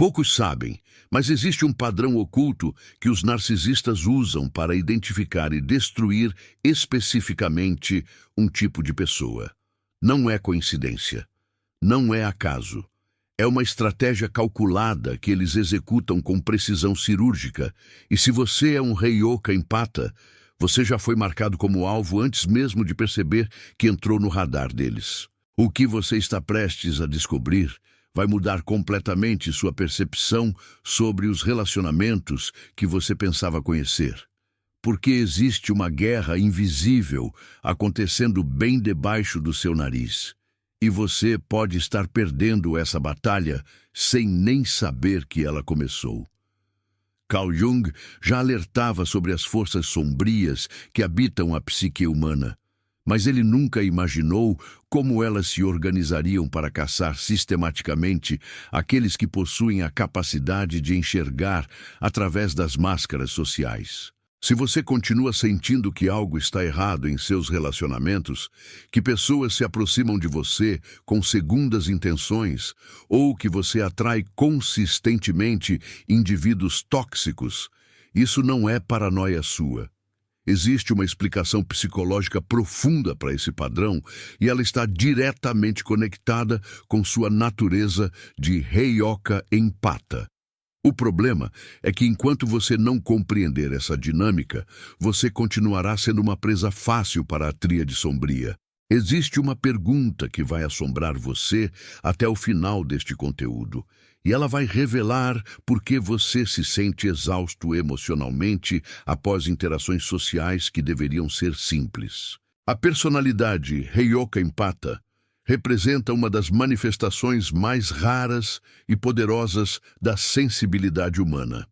Poucos sabem, mas existe um padrão oculto que os narcisistas usam para identificar e destruir especificamente um tipo de pessoa. Não é coincidência. Não é acaso. É uma estratégia calculada que eles executam com precisão cirúrgica. E se você é um Heyoka empata, você já foi marcado como alvo antes mesmo de perceber que entrou no radar deles. O que você está prestes a descobrir vai mudar completamente sua percepção sobre os relacionamentos que você pensava conhecer. Porque existe uma guerra invisível acontecendo bem debaixo do seu nariz. E você pode estar perdendo essa batalha sem nem saber que ela começou. Carl Jung já alertava sobre as forças sombrias que habitam a psique humana, mas ele nunca imaginou como elas se organizariam para caçar sistematicamente aqueles que possuem a capacidade de enxergar através das máscaras sociais. Se você continua sentindo que algo está errado em seus relacionamentos, que pessoas se aproximam de você com segundas intenções, ou que você atrai consistentemente indivíduos tóxicos, isso não é paranoia sua. Existe uma explicação psicológica profunda para esse padrão e ela está diretamente conectada com sua natureza de Heyoka empata. O problema é que enquanto você não compreender essa dinâmica, você continuará sendo uma presa fácil para a tríade sombria. Existe uma pergunta que vai assombrar você até o final deste conteúdo, e ela vai revelar por que você se sente exausto emocionalmente após interações sociais que deveriam ser simples. A personalidade Heyoka empata representa uma das manifestações mais raras e poderosas da sensibilidade humana.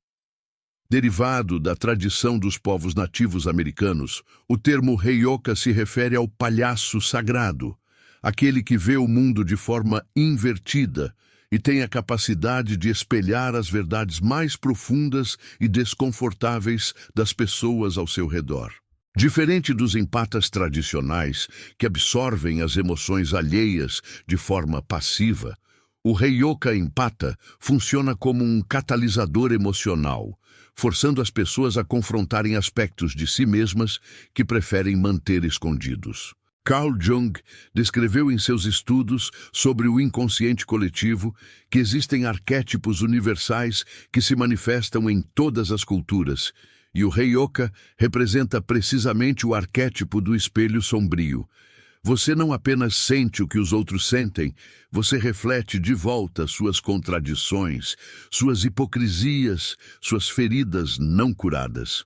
Derivado da tradição dos povos nativos americanos, o termo Heyoka se refere ao palhaço sagrado, aquele que vê o mundo de forma invertida e tem a capacidade de espelhar as verdades mais profundas e desconfortáveis das pessoas ao seu redor. Diferente dos empatas tradicionais, que absorvem as emoções alheias de forma passiva, o Heyoka empata funciona como um catalisador emocional, forçando as pessoas a confrontarem aspectos de si mesmas que preferem manter escondidos. Carl Jung descreveu em seus estudos sobre o inconsciente coletivo que existem arquétipos universais que se manifestam em todas as culturas, e o Heyoka representa precisamente o arquétipo do espelho sombrio. Você não apenas sente o que os outros sentem, você reflete de volta suas contradições, suas hipocrisias, suas feridas não curadas.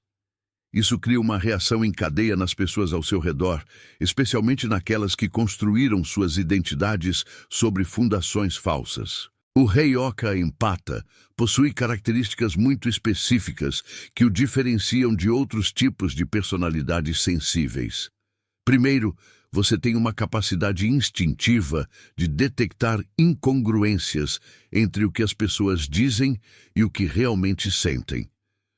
Isso cria uma reação em cadeia nas pessoas ao seu redor, especialmente naquelas que construíram suas identidades sobre fundações falsas. O Heyoka empata possui características muito específicas que o diferenciam de outros tipos de personalidades sensíveis. Primeiro, você tem uma capacidade instintiva de detectar incongruências entre o que as pessoas dizem e o que realmente sentem.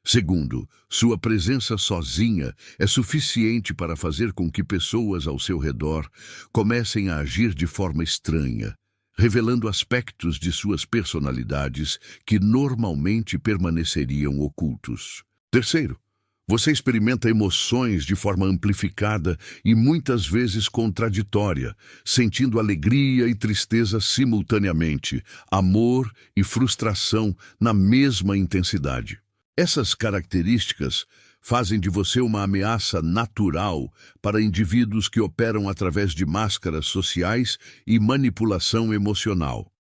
Segundo, sua presença sozinha é suficiente para fazer com que pessoas ao seu redor comecem a agir de forma estranha, revelando aspectos de suas personalidades que normalmente permaneceriam ocultos. Terceiro, você experimenta emoções de forma amplificada e muitas vezes contraditória, sentindo alegria e tristeza simultaneamente, amor e frustração na mesma intensidade. Essas características fazem de você uma ameaça natural para indivíduos que operam através de máscaras sociais e manipulação emocional.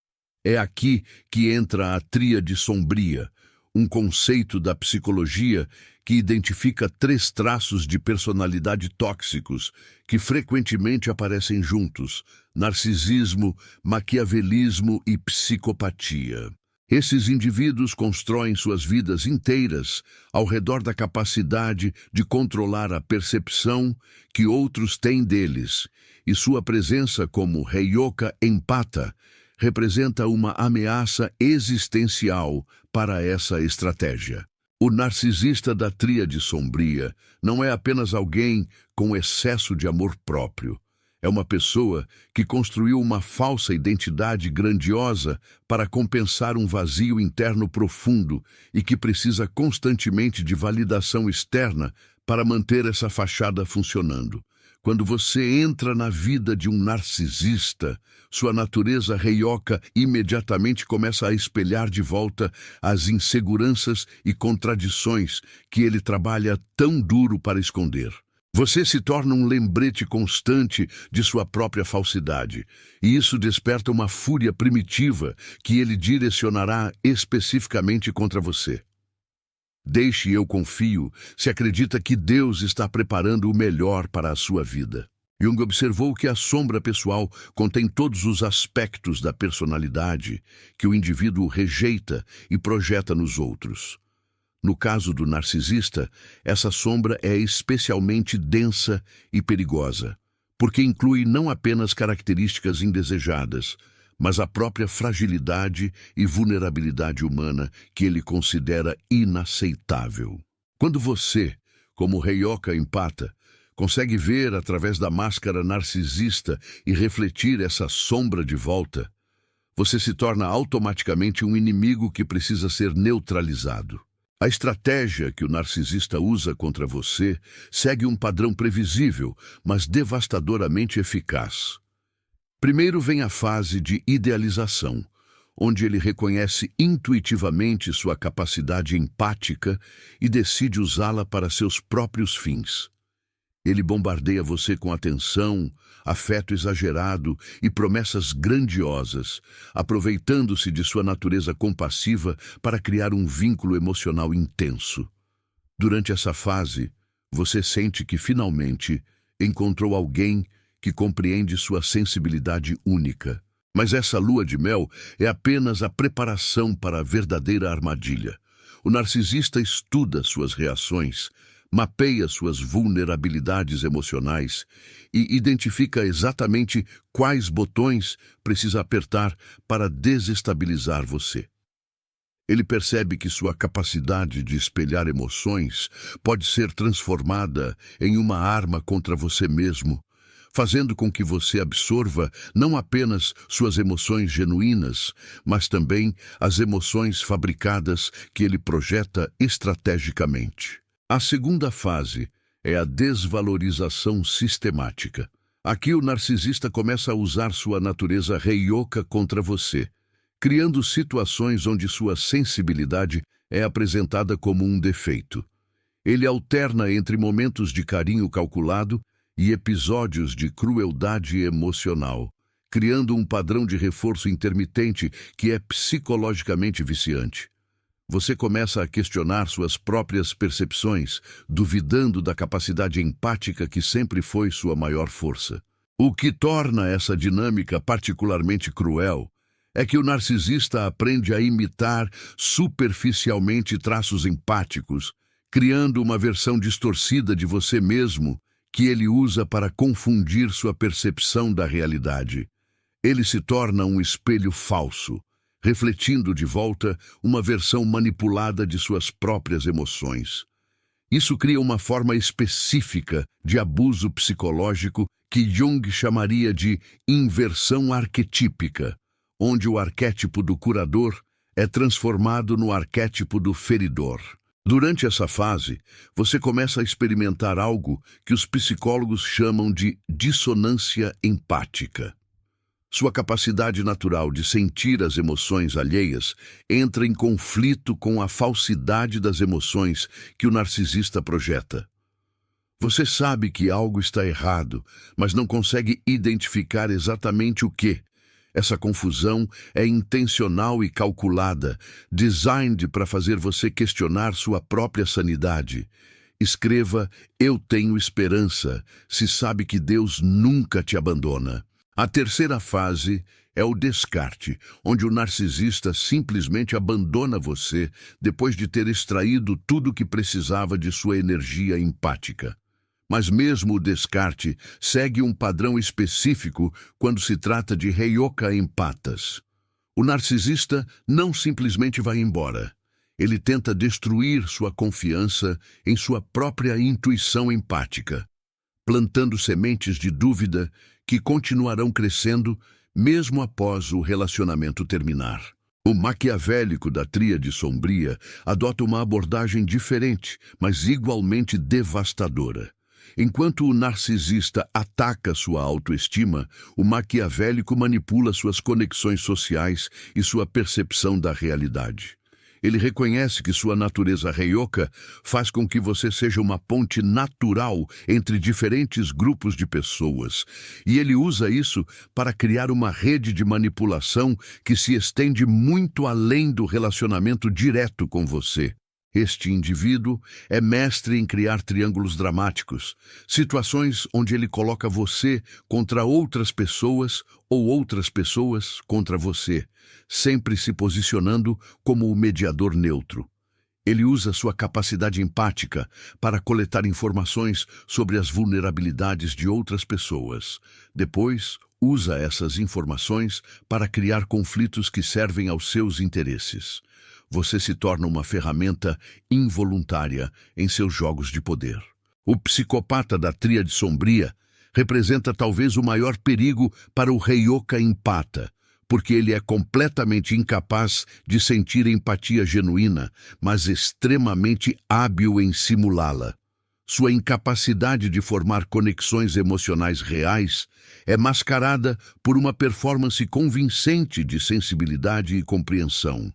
É aqui que entra a tríade sombria, um conceito da psicologia que identifica 3 traços de personalidade tóxicos que frequentemente aparecem juntos: narcisismo, maquiavelismo e psicopatia. Esses indivíduos constroem suas vidas inteiras ao redor da capacidade de controlar a percepção que outros têm deles, e sua presença como Heyoka empata representa uma ameaça existencial para essa estratégia. O narcisista da tríade sombria não é apenas alguém com excesso de amor próprio. É uma pessoa que construiu uma falsa identidade grandiosa para compensar um vazio interno profundo e que precisa constantemente de validação externa para manter essa fachada funcionando. Quando você entra na vida de um narcisista, sua natureza reioca imediatamente começa a espelhar de volta as inseguranças e contradições que ele trabalha tão duro para esconder. Você se torna um lembrete constante de sua própria falsidade, e isso desperta uma fúria primitiva que ele direcionará especificamente contra você. Deixe eu confio se acredita que Deus está preparando o melhor para a sua vida. Jung observou que a sombra pessoal contém todos os aspectos da personalidade que o indivíduo rejeita e projeta nos outros. No caso do narcisista, essa sombra é especialmente densa e perigosa, porque inclui não apenas características indesejadas, mas a própria fragilidade e vulnerabilidade humana que ele considera inaceitável. Quando você, como reioca empata, consegue ver através da máscara narcisista e refletir essa sombra de volta, você se torna automaticamente um inimigo que precisa ser neutralizado. A estratégia que o narcisista usa contra você segue um padrão previsível, mas devastadoramente eficaz. Primeiro vem a fase de idealização, onde ele reconhece intuitivamente sua capacidade empática e decide usá-la para seus próprios fins. Ele bombardeia você com atenção, afeto exagerado e promessas grandiosas, aproveitando-se de sua natureza compassiva para criar um vínculo emocional intenso. Durante essa fase, você sente que finalmente encontrou alguém que compreende sua sensibilidade única. Mas essa lua de mel é apenas a preparação para a verdadeira armadilha. O narcisista estuda suas reações, mapeia suas vulnerabilidades emocionais e identifica exatamente quais botões precisa apertar para desestabilizar você. Ele percebe que sua capacidade de espelhar emoções pode ser transformada em uma arma contra você mesmo, fazendo com que você absorva não apenas suas emoções genuínas, mas também as emoções fabricadas que ele projeta estrategicamente. A segunda fase é a desvalorização sistemática. Aqui o narcisista começa a usar sua natureza reioca contra você, criando situações onde sua sensibilidade é apresentada como um defeito. Ele alterna entre momentos de carinho calculado e episódios de crueldade emocional, criando um padrão de reforço intermitente que é psicologicamente viciante. Você começa a questionar suas próprias percepções, duvidando da capacidade empática que sempre foi sua maior força. O que torna essa dinâmica particularmente cruel é que o narcisista aprende a imitar superficialmente traços empáticos, criando uma versão distorcida de você mesmo que ele usa para confundir sua percepção da realidade. Ele se torna um espelho falso, refletindo de volta uma versão manipulada de suas próprias emoções. Isso cria uma forma específica de abuso psicológico que Jung chamaria de inversão arquetípica, onde o arquétipo do curador é transformado no arquétipo do feridor. Durante essa fase, você começa a experimentar algo que os psicólogos chamam de dissonância empática. Sua capacidade natural de sentir as emoções alheias entra em conflito com a falsidade das emoções que o narcisista projeta. Você sabe que algo está errado, mas não consegue identificar exatamente o que. Essa confusão é intencional e calculada, designed para fazer você questionar sua própria sanidade. Escreva: "Eu tenho esperança", se sabe que Deus nunca te abandona. A terceira fase é o descarte, onde o narcisista simplesmente abandona você depois de ter extraído tudo o que precisava de sua energia empática. Mas mesmo o descarte segue um padrão específico quando se trata de reioca empatas. O narcisista não simplesmente vai embora. Ele tenta destruir sua confiança em sua própria intuição empática, plantando sementes de dúvida que continuarão crescendo mesmo após o relacionamento terminar. O maquiavélico da tríade sombria adota uma abordagem diferente, mas igualmente devastadora. Enquanto o narcisista ataca sua autoestima, o maquiavélico manipula suas conexões sociais e sua percepção da realidade. Ele reconhece que sua natureza heioka faz com que você seja uma ponte natural entre diferentes grupos de pessoas, e ele usa isso para criar uma rede de manipulação que se estende muito além do relacionamento direto com você. Este indivíduo é mestre em criar triângulos dramáticos, situações onde ele coloca você contra outras pessoas ou outras pessoas contra você, sempre se posicionando como o mediador neutro. Ele usa sua capacidade empática para coletar informações sobre as vulnerabilidades de outras pessoas. Depois, usa essas informações para criar conflitos que servem aos seus interesses. Você se torna uma ferramenta involuntária em seus jogos de poder. O psicopata da tríade sombria representa talvez o maior perigo para o heioka empata, porque ele é completamente incapaz de sentir empatia genuína, mas extremamente hábil em simulá-la. Sua incapacidade de formar conexões emocionais reais é mascarada por uma performance convincente de sensibilidade e compreensão.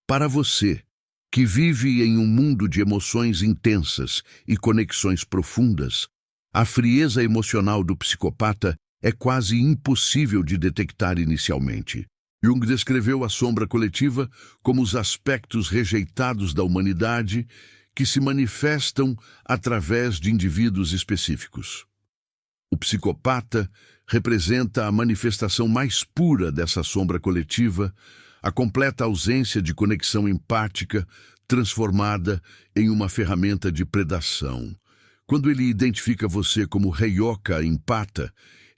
Para você, que vive em um mundo de emoções intensas e conexões profundas, a frieza emocional do psicopata é quase impossível de detectar inicialmente. Jung descreveu a sombra coletiva como os aspectos rejeitados da humanidade que se manifestam através de indivíduos específicos. O psicopata representa a manifestação mais pura dessa sombra coletiva, a completa ausência de conexão empática transformada em uma ferramenta de predação. Quando ele identifica você como heioka empata,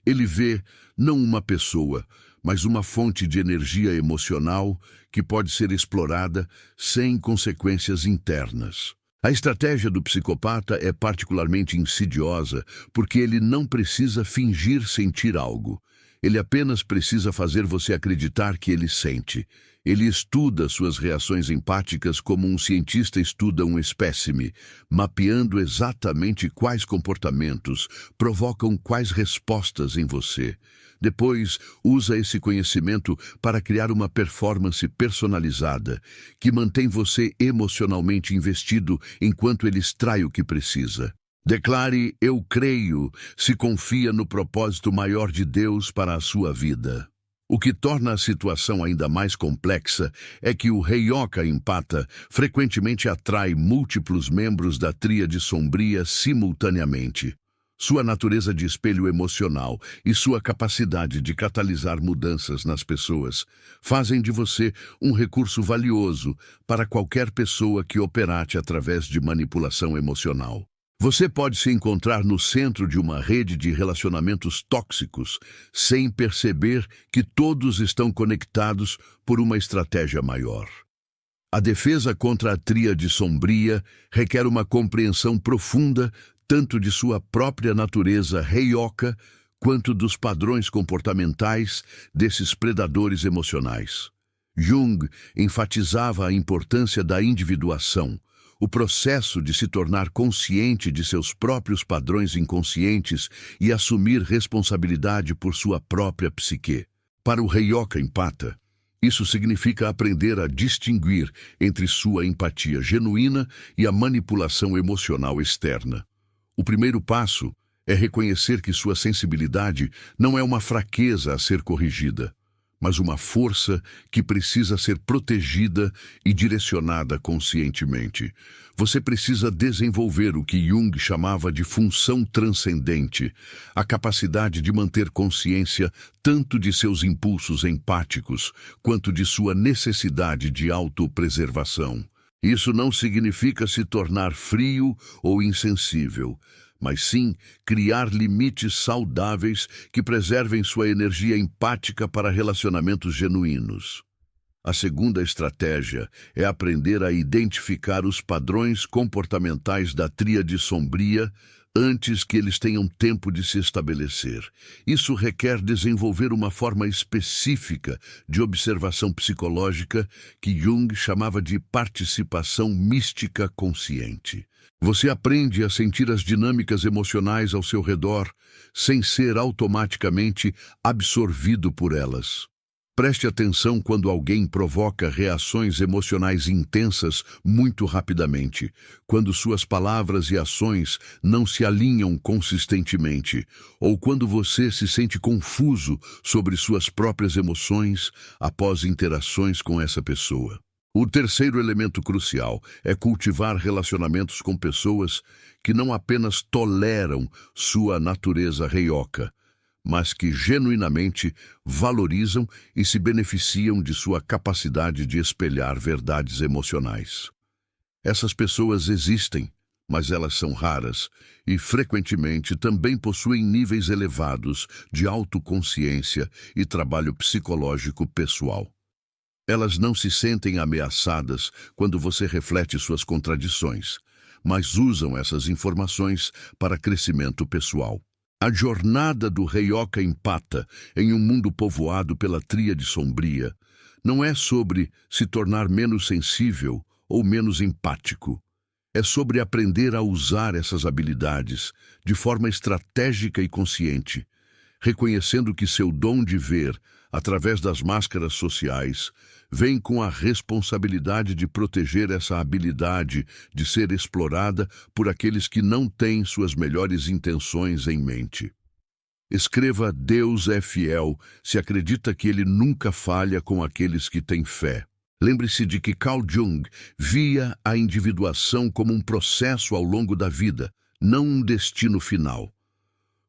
ele vê não uma pessoa, mas uma fonte de energia emocional que pode ser explorada sem consequências internas. A estratégia do psicopata é particularmente insidiosa porque ele não precisa fingir sentir algo. Ele apenas precisa fazer você acreditar que ele sente. Ele estuda suas reações empáticas como um cientista estuda um espécime, mapeando exatamente quais comportamentos provocam quais respostas em você. Depois, usa esse conhecimento para criar uma performance personalizada, que mantém você emocionalmente investido enquanto ele extrai o que precisa. Declare, eu creio, se confia no propósito maior de Deus para a sua vida. O que torna a situação ainda mais complexa é que o heioka empata frequentemente atrai múltiplos membros da tríade sombria simultaneamente. Sua natureza de espelho emocional e sua capacidade de catalisar mudanças nas pessoas fazem de você um recurso valioso para qualquer pessoa que operate através de manipulação emocional. Você pode se encontrar no centro de uma rede de relacionamentos tóxicos, sem perceber que todos estão conectados por uma estratégia maior. A defesa contra a tríade sombria requer uma compreensão profunda tanto de sua própria natureza heioka quanto dos padrões comportamentais desses predadores emocionais. Jung enfatizava a importância da individuação, o processo de se tornar consciente de seus próprios padrões inconscientes e assumir responsabilidade por sua própria psique. Para o heioka empata, isso significa aprender a distinguir entre sua empatia genuína e a manipulação emocional externa. O primeiro passo é reconhecer que sua sensibilidade não é uma fraqueza a ser corrigida, mas uma força que precisa ser protegida e direcionada conscientemente. Você precisa desenvolver o que Jung chamava de função transcendente, a capacidade de manter consciência tanto de seus impulsos empáticos quanto de sua necessidade de autopreservação. Isso não significa se tornar frio ou insensível, mas sim criar limites saudáveis que preservem sua energia empática para relacionamentos genuínos. A segunda estratégia é aprender a identificar os padrões comportamentais da tríade sombria antes que eles tenham tempo de se estabelecer. Isso requer desenvolver uma forma específica de observação psicológica que Jung chamava de participação mística consciente. Você aprende a sentir as dinâmicas emocionais ao seu redor sem ser automaticamente absorvido por elas. Preste atenção quando alguém provoca reações emocionais intensas muito rapidamente, quando suas palavras e ações não se alinham consistentemente, ou quando você se sente confuso sobre suas próprias emoções após interações com essa pessoa. O terceiro elemento crucial é cultivar relacionamentos com pessoas que não apenas toleram sua natureza reioca, mas que genuinamente valorizam e se beneficiam de sua capacidade de espelhar verdades emocionais. Essas pessoas existem, mas elas são raras e frequentemente também possuem níveis elevados de autoconsciência e trabalho psicológico pessoal. Elas não se sentem ameaçadas quando você reflete suas contradições, mas usam essas informações para crescimento pessoal. A jornada do Heyoka Empata em um mundo povoado pela tríade sombria não é sobre se tornar menos sensível ou menos empático. É sobre aprender a usar essas habilidades de forma estratégica e consciente, reconhecendo que seu dom de ver, através das máscaras sociais, vem com a responsabilidade de proteger essa habilidade de ser explorada por aqueles que não têm suas melhores intenções em mente. Escreva: Deus é fiel se acredita que ele nunca falha com aqueles que têm fé. Lembre-se de que Carl Jung via a individuação como um processo ao longo da vida, não um destino final.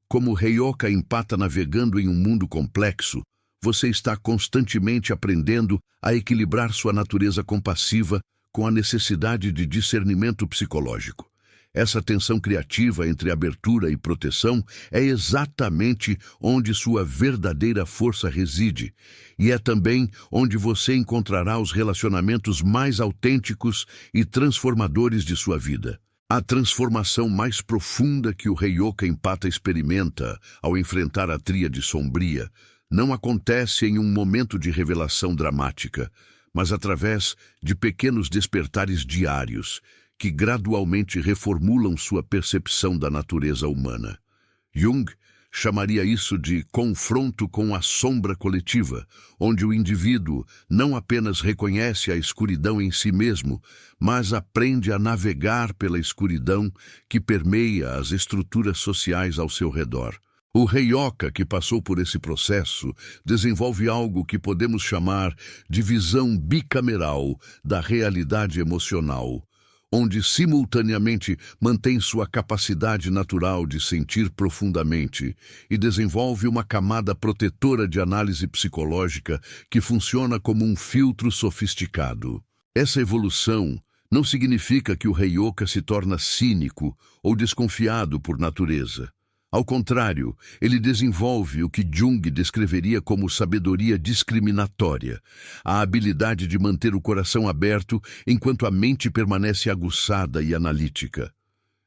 Como Heyoka Empata navegando em um mundo complexo, você está constantemente aprendendo a equilibrar sua natureza compassiva com a necessidade de discernimento psicológico. Essa tensão criativa entre abertura e proteção é exatamente onde sua verdadeira força reside, e é também onde você encontrará os relacionamentos mais autênticos e transformadores de sua vida. A transformação mais profunda que o Heyoka Empata experimenta ao enfrentar a tríade sombria não acontece em um momento de revelação dramática, mas através de pequenos despertares diários que gradualmente reformulam sua percepção da natureza humana. Jung chamaria isso de confronto com a sombra coletiva, onde o indivíduo não apenas reconhece a escuridão em si mesmo, mas aprende a navegar pela escuridão que permeia as estruturas sociais ao seu redor. O Heyoka que passou por esse processo desenvolve algo que podemos chamar de visão bicameral da realidade emocional, onde simultaneamente mantém sua capacidade natural de sentir profundamente e desenvolve uma camada protetora de análise psicológica que funciona como um filtro sofisticado. Essa evolução não significa que o Heyoka se torna cínico ou desconfiado por natureza. Ao contrário, ele desenvolve o que Jung descreveria como sabedoria discriminatória, a habilidade de manter o coração aberto enquanto a mente permanece aguçada e analítica.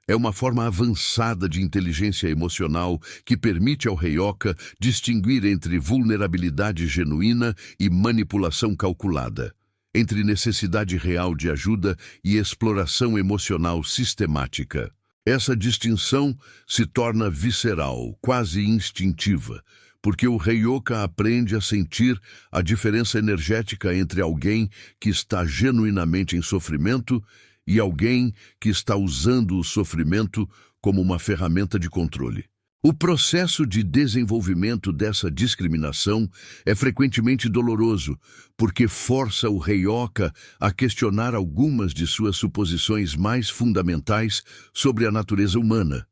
É uma forma avançada de inteligência emocional que permite ao Heyoka distinguir entre vulnerabilidade genuína e manipulação calculada, entre necessidade real de ajuda e exploração emocional sistemática. Essa distinção se torna visceral, quase instintiva, porque o Heyoka aprende a sentir a diferença energética entre alguém que está genuinamente em sofrimento e alguém que está usando o sofrimento como uma ferramenta de controle. O processo de desenvolvimento dessa discriminação é frequentemente doloroso, porque força o Heyoka a questionar algumas de suas suposições mais fundamentais sobre a natureza humana.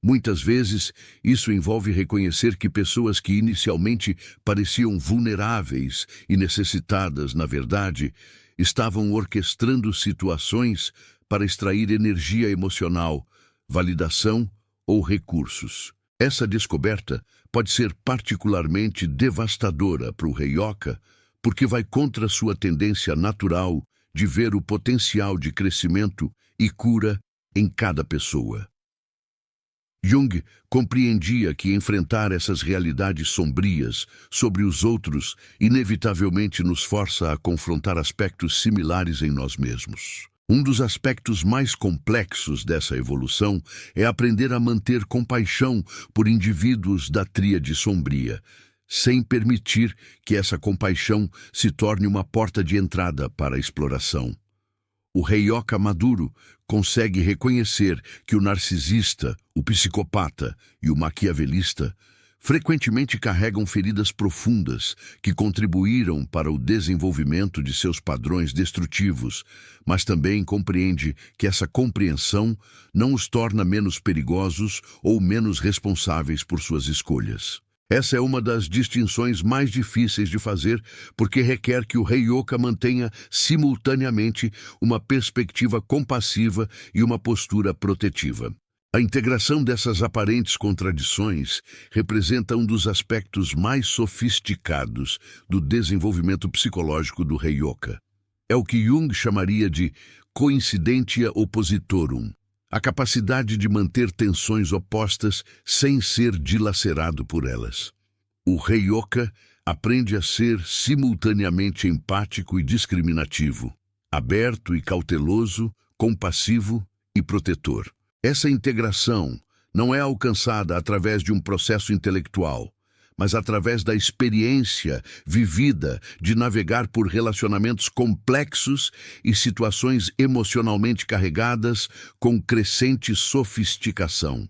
Muitas vezes, isso envolve reconhecer que pessoas que inicialmente pareciam vulneráveis e necessitadas, na verdade, estavam orquestrando situações para extrair energia emocional, validação ou recursos. Essa descoberta pode ser particularmente devastadora para o Heyoka, porque vai contra sua tendência natural de ver o potencial de crescimento e cura em cada pessoa. Jung compreendia que enfrentar essas realidades sombrias sobre os outros inevitavelmente nos força a confrontar aspectos similares em nós mesmos. Um dos aspectos mais complexos dessa evolução é aprender a manter compaixão por indivíduos da tríade sombria, sem permitir que essa compaixão se torne uma porta de entrada para a exploração. O Heyoka maduro consegue reconhecer que o narcisista, o psicopata e o maquiavelista frequentemente carregam feridas profundas que contribuíram para o desenvolvimento de seus padrões destrutivos, mas também compreende que essa compreensão não os torna menos perigosos ou menos responsáveis por suas escolhas. Essa é uma das distinções mais difíceis de fazer, porque requer que o Heyoka mantenha simultaneamente uma perspectiva compassiva e uma postura protetiva. A integração dessas aparentes contradições representa um dos aspectos mais sofisticados do desenvolvimento psicológico do Heyoka. É o que Jung chamaria de coincidentia oppositorum, a capacidade de manter tensões opostas sem ser dilacerado por elas. O Heyoka aprende a ser simultaneamente empático e discriminativo, aberto e cauteloso, compassivo e protetor. Essa integração não é alcançada através de um processo intelectual, mas através da experiência vivida de navegar por relacionamentos complexos e situações emocionalmente carregadas com crescente sofisticação.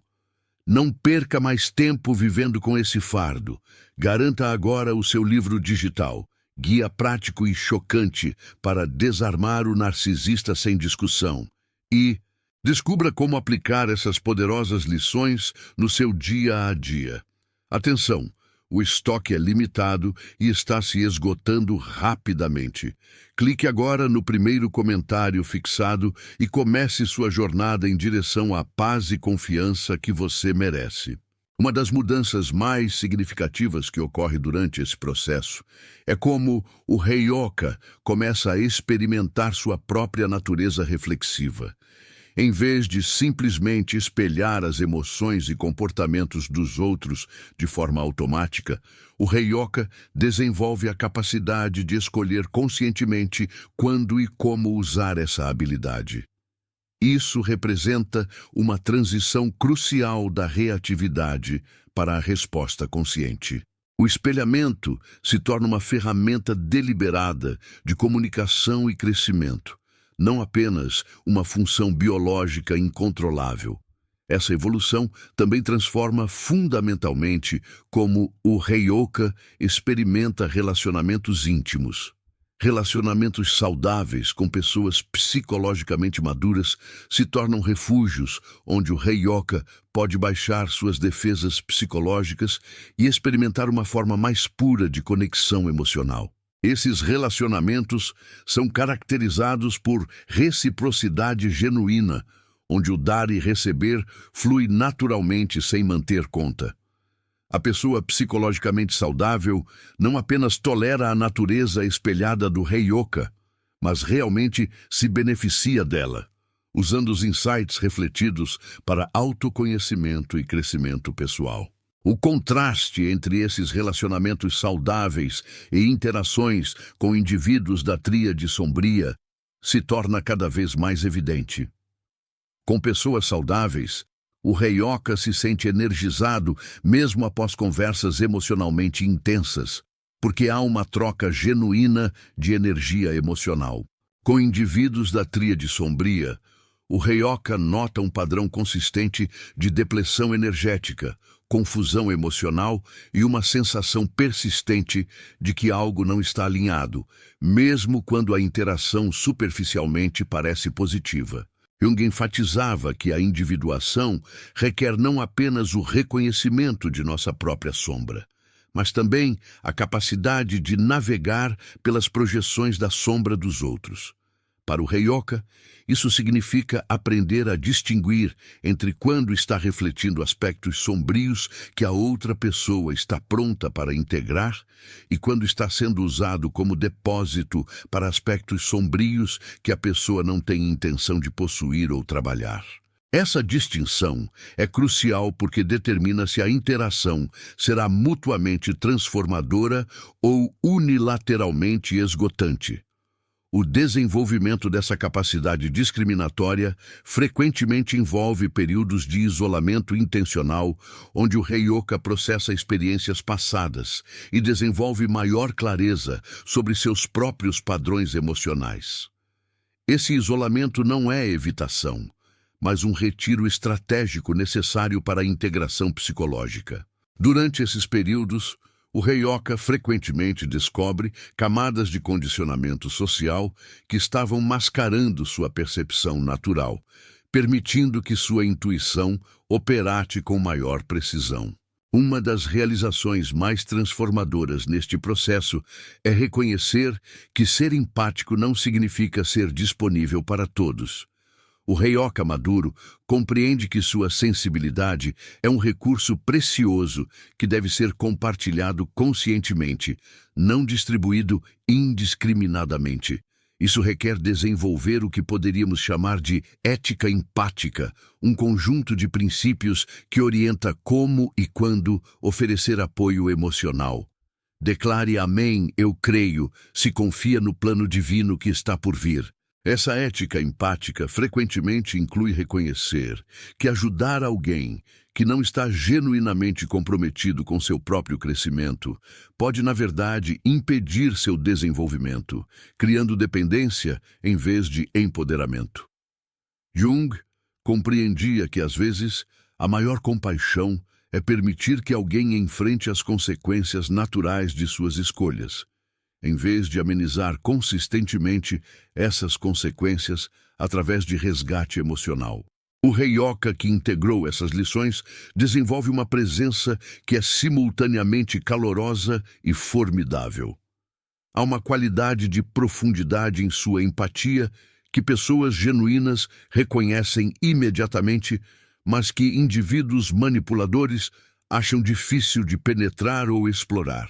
Não perca mais tempo vivendo com esse fardo. Garanta agora o seu livro digital, Guia Prático e Chocante para Desarmar o Narcisista Sem Discussão. E descubra como aplicar essas poderosas lições no seu dia a dia. Atenção! O estoque é limitado e está se esgotando rapidamente. Clique agora no primeiro comentário fixado e comece sua jornada em direção à paz e confiança que você merece. Uma das mudanças mais significativas que ocorre durante esse processo é como o Heyoka começa a experimentar sua própria natureza reflexiva. Em vez de simplesmente espelhar as emoções e comportamentos dos outros de forma automática, o Heyoka desenvolve a capacidade de escolher conscientemente quando e como usar essa habilidade. Isso representa uma transição crucial da reatividade para a resposta consciente. O espelhamento se torna uma ferramenta deliberada de comunicação e crescimento, não apenas uma função biológica incontrolável. Essa evolução também transforma fundamentalmente como o Heyoka experimenta relacionamentos íntimos. Relacionamentos saudáveis com pessoas psicologicamente maduras se tornam refúgios onde o Heyoka pode baixar suas defesas psicológicas e experimentar uma forma mais pura de conexão emocional. Esses relacionamentos são caracterizados por reciprocidade genuína, onde o dar e receber flui naturalmente sem manter conta. A pessoa psicologicamente saudável não apenas tolera a natureza espelhada do Heyoka, mas realmente se beneficia dela, usando os insights refletidos para autoconhecimento e crescimento pessoal. O contraste entre esses relacionamentos saudáveis e interações com indivíduos da tríade sombria se torna cada vez mais evidente. Com pessoas saudáveis, o Heyoka se sente energizado mesmo após conversas emocionalmente intensas, porque há uma troca genuína de energia emocional. Com indivíduos da tríade sombria, o Heyoka nota um padrão consistente de depleção energética, confusão emocional e uma sensação persistente de que algo não está alinhado, mesmo quando a interação superficialmente parece positiva. Jung enfatizava que a individuação requer não apenas o reconhecimento de nossa própria sombra, mas também a capacidade de navegar pelas projeções da sombra dos outros. Para o Heyoka, isso significa aprender a distinguir entre quando está refletindo aspectos sombrios que a outra pessoa está pronta para integrar e quando está sendo usado como depósito para aspectos sombrios que a pessoa não tem intenção de possuir ou trabalhar. Essa distinção é crucial porque determina se a interação será mutuamente transformadora ou unilateralmente esgotante. O desenvolvimento dessa capacidade discriminatória frequentemente envolve períodos de isolamento intencional, onde o Heyoka processa experiências passadas e desenvolve maior clareza sobre seus próprios padrões emocionais. Esse isolamento não é evitação, mas um retiro estratégico necessário para a integração psicológica. Durante esses períodos, o Heyoka frequentemente descobre camadas de condicionamento social que estavam mascarando sua percepção natural, permitindo que sua intuição operasse com maior precisão. Uma das realizações mais transformadoras neste processo é reconhecer que ser empático não significa ser disponível para todos. O Heyoka maduro compreende que sua sensibilidade é um recurso precioso que deve ser compartilhado conscientemente, não distribuído indiscriminadamente. Isso requer desenvolver o que poderíamos chamar de ética empática, um conjunto de princípios que orienta como e quando oferecer apoio emocional. Declare amém, eu creio, se confia no plano divino que está por vir. Essa ética empática frequentemente inclui reconhecer que ajudar alguém que não está genuinamente comprometido com seu próprio crescimento pode, na verdade, impedir seu desenvolvimento, criando dependência em vez de empoderamento. Jung compreendia que, às vezes, a maior compaixão é permitir que alguém enfrente as consequências naturais de suas escolhas, em vez de amenizar consistentemente essas consequências através de resgate emocional. O Heyoka que integrou essas lições desenvolve uma presença que é simultaneamente calorosa e formidável. Há uma qualidade de profundidade em sua empatia que pessoas genuínas reconhecem imediatamente, mas que indivíduos manipuladores acham difícil de penetrar ou explorar.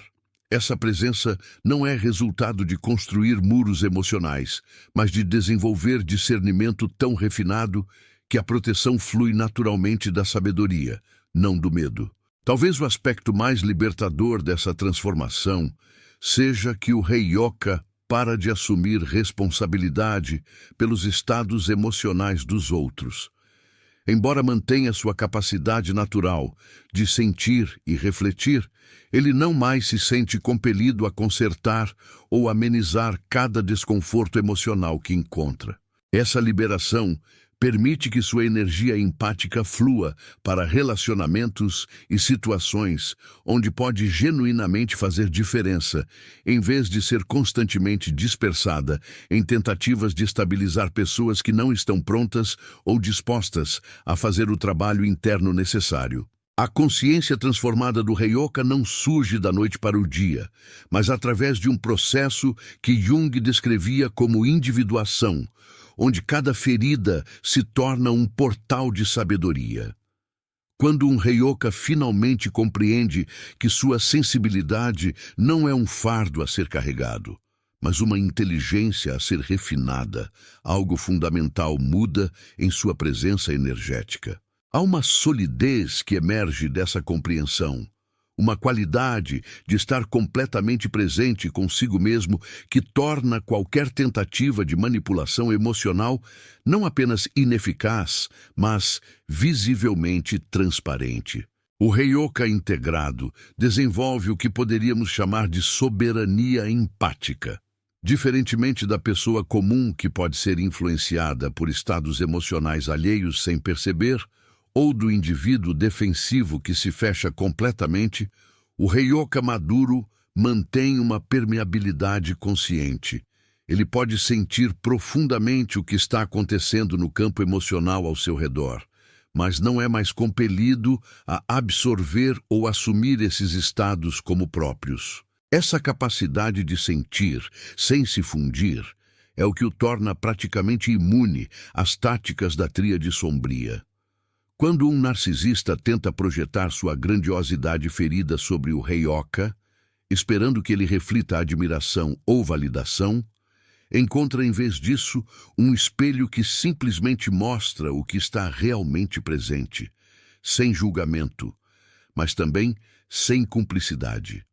Essa presença não é resultado de construir muros emocionais, mas de desenvolver discernimento tão refinado que a proteção flui naturalmente da sabedoria, não do medo. Talvez o aspecto mais libertador dessa transformação seja que o Heyoka para de assumir responsabilidade pelos estados emocionais dos outros. Embora mantenha sua capacidade natural de sentir e refletir, ele não mais se sente compelido a consertar ou amenizar cada desconforto emocional que encontra. Essa liberação permite que sua energia empática flua para relacionamentos e situações onde pode genuinamente fazer diferença, em vez de ser constantemente dispersada em tentativas de estabilizar pessoas que não estão prontas ou dispostas a fazer o trabalho interno necessário. A consciência transformada do Heyoka não surge da noite para o dia, mas através de um processo que Jung descrevia como individuação, onde cada ferida se torna um portal de sabedoria. Quando um Heyoka finalmente compreende que sua sensibilidade não é um fardo a ser carregado, mas uma inteligência a ser refinada, algo fundamental muda em sua presença energética. Há uma solidez que emerge dessa compreensão, uma qualidade de estar completamente presente consigo mesmo que torna qualquer tentativa de manipulação emocional não apenas ineficaz, mas visivelmente transparente. O Heyoka integrado desenvolve o que poderíamos chamar de soberania empática. Diferentemente da pessoa comum que pode ser influenciada por estados emocionais alheios sem perceber, ou do indivíduo defensivo que se fecha completamente, o Heyoka maduro mantém uma permeabilidade consciente. Ele pode sentir profundamente o que está acontecendo no campo emocional ao seu redor, mas não é mais compelido a absorver ou assumir esses estados como próprios. Essa capacidade de sentir, sem se fundir, é o que o torna praticamente imune às táticas da tríade sombria. Quando um narcisista tenta projetar sua grandiosidade ferida sobre o Heyoka, esperando que ele reflita admiração ou validação, encontra em vez disso um espelho que simplesmente mostra o que está realmente presente, sem julgamento, mas também sem cumplicidade.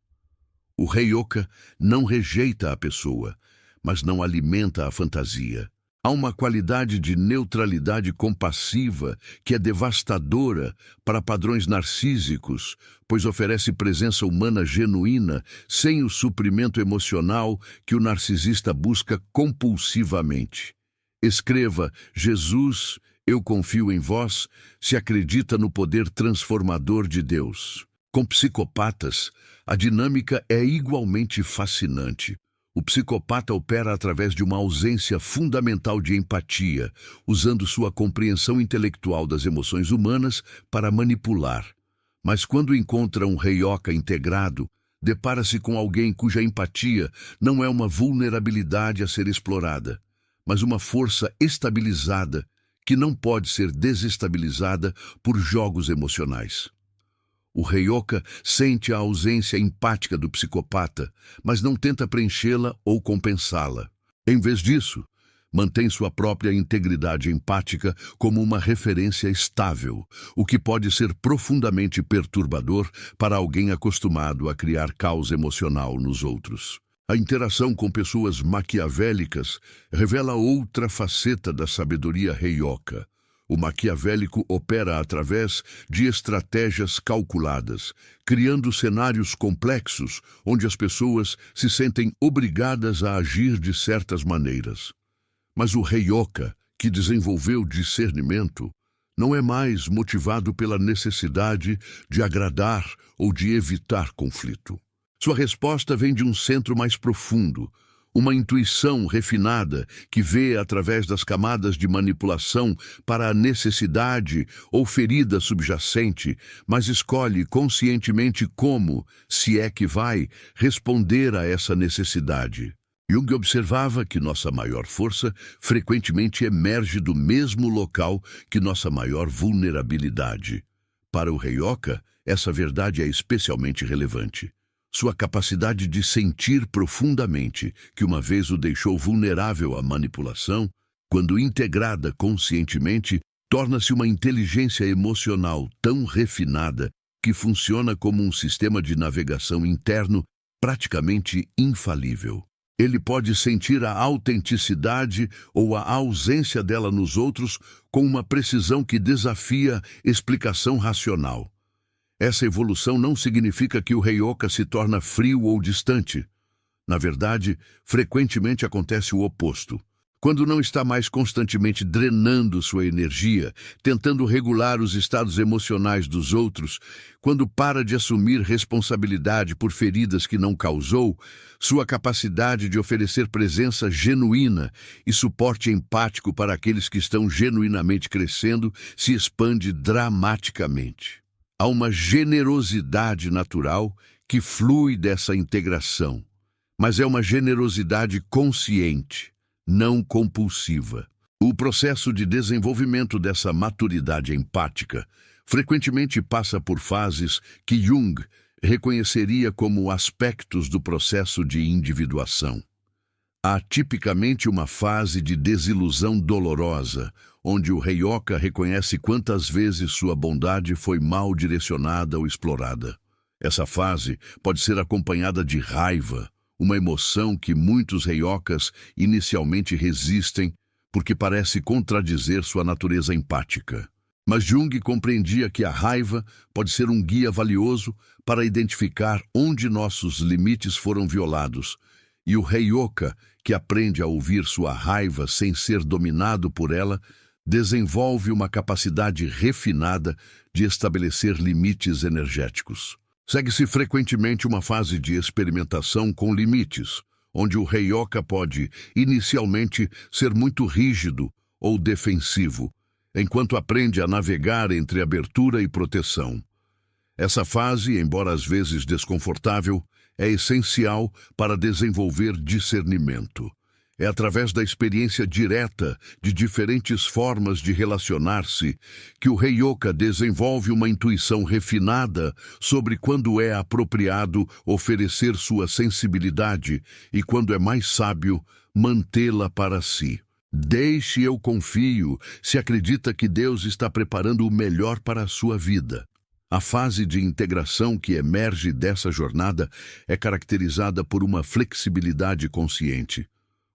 O Heyoka não rejeita a pessoa, mas não alimenta a fantasia. Há uma qualidade de neutralidade compassiva que é devastadora para padrões narcísicos, pois oferece presença humana genuína sem o suprimento emocional que o narcisista busca compulsivamente. Escreva: Jesus, eu confio em vós, se acredita no poder transformador de Deus. Com psicopatas, a dinâmica é igualmente fascinante. O psicopata opera através de uma ausência fundamental de empatia, usando sua compreensão intelectual das emoções humanas para manipular. Mas quando encontra um Heyoka integrado, depara-se com alguém cuja empatia não é uma vulnerabilidade a ser explorada, mas uma força estabilizada que não pode ser desestabilizada por jogos emocionais. O Heyoka sente a ausência empática do psicopata, mas não tenta preenchê-la ou compensá-la. Em vez disso, mantém sua própria integridade empática como uma referência estável, o que pode ser profundamente perturbador para alguém acostumado a criar caos emocional nos outros. A interação com pessoas maquiavélicas revela outra faceta da sabedoria Heyoka. O maquiavélico opera através de estratégias calculadas, criando cenários complexos onde as pessoas se sentem obrigadas a agir de certas maneiras. Mas o Heyoka, que desenvolveu discernimento, não é mais motivado pela necessidade de agradar ou de evitar conflito. Sua resposta vem de um centro mais profundo, uma intuição refinada que vê através das camadas de manipulação para a necessidade ou ferida subjacente, mas escolhe conscientemente como, se é que vai, responder a essa necessidade. Jung observava que nossa maior força frequentemente emerge do mesmo local que nossa maior vulnerabilidade. Para o Heyoka, essa verdade é especialmente relevante. Sua capacidade de sentir profundamente, que uma vez o deixou vulnerável à manipulação, quando integrada conscientemente, torna-se uma inteligência emocional tão refinada que funciona como um sistema de navegação interno praticamente infalível. Ele pode sentir a autenticidade ou a ausência dela nos outros com uma precisão que desafia explicação racional. Essa evolução não significa que o Heyoka se torna frio ou distante. Na verdade, frequentemente acontece o oposto. Quando não está mais constantemente drenando sua energia, tentando regular os estados emocionais dos outros, quando para de assumir responsabilidade por feridas que não causou, sua capacidade de oferecer presença genuína e suporte empático para aqueles que estão genuinamente crescendo se expande dramaticamente. Há uma generosidade natural que flui dessa integração, mas é uma generosidade consciente, não compulsiva. O processo de desenvolvimento dessa maturidade empática frequentemente passa por fases que Jung reconheceria como aspectos do processo de individuação. Há tipicamente uma fase de desilusão dolorosa, onde o Heyoka reconhece quantas vezes sua bondade foi mal direcionada ou explorada. Essa fase pode ser acompanhada de raiva, uma emoção que muitos Heyokas inicialmente resistem porque parece contradizer sua natureza empática. Mas Jung compreendia que a raiva pode ser um guia valioso para identificar onde nossos limites foram violados, e o Heyoka, que aprende a ouvir sua raiva sem ser dominado por ela, desenvolve uma capacidade refinada de estabelecer limites energéticos. Segue-se frequentemente uma fase de experimentação com limites, onde o Heyoka pode, inicialmente, ser muito rígido ou defensivo, enquanto aprende a navegar entre abertura e proteção. Essa fase, embora às vezes desconfortável, é essencial para desenvolver discernimento. É através da experiência direta de diferentes formas de relacionar-se que o Heyoka desenvolve uma intuição refinada sobre quando é apropriado oferecer sua sensibilidade e quando é mais sábio mantê-la para si. Deixe eu confio se acredita que Deus está preparando o melhor para a sua vida. A fase de integração que emerge dessa jornada é caracterizada por uma flexibilidade consciente.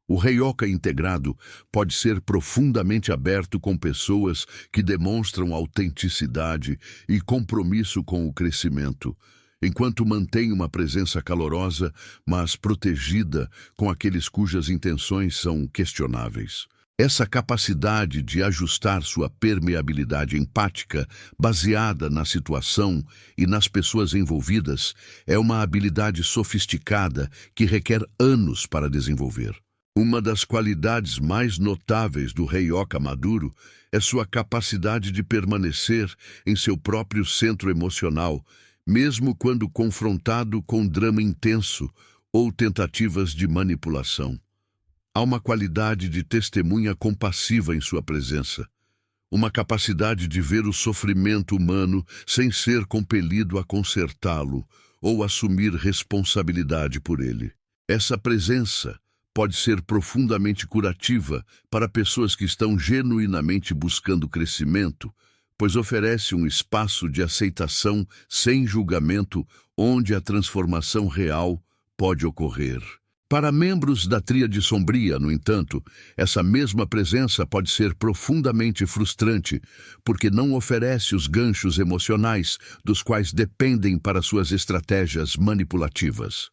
O Heyoka integrado pode ser profundamente aberto com pessoas que demonstram autenticidade e compromisso com o crescimento, enquanto mantém uma presença calorosa, mas protegida com aqueles cujas intenções são questionáveis. Essa capacidade de ajustar sua permeabilidade empática, baseada na situação e nas pessoas envolvidas, é uma habilidade sofisticada que requer anos para desenvolver. Uma das qualidades mais notáveis do Heyoka maduro é sua capacidade de permanecer em seu próprio centro emocional, mesmo quando confrontado com drama intenso ou tentativas de manipulação. Há uma qualidade de testemunha compassiva em sua presença, uma capacidade de ver o sofrimento humano sem ser compelido a consertá-lo ou assumir responsabilidade por ele. Essa presença pode ser profundamente curativa para pessoas que estão genuinamente buscando crescimento, pois oferece um espaço de aceitação sem julgamento onde a transformação real pode ocorrer. Para membros da tríade sombria, no entanto, essa mesma presença pode ser profundamente frustrante, porque não oferece os ganchos emocionais dos quais dependem para suas estratégias manipulativas.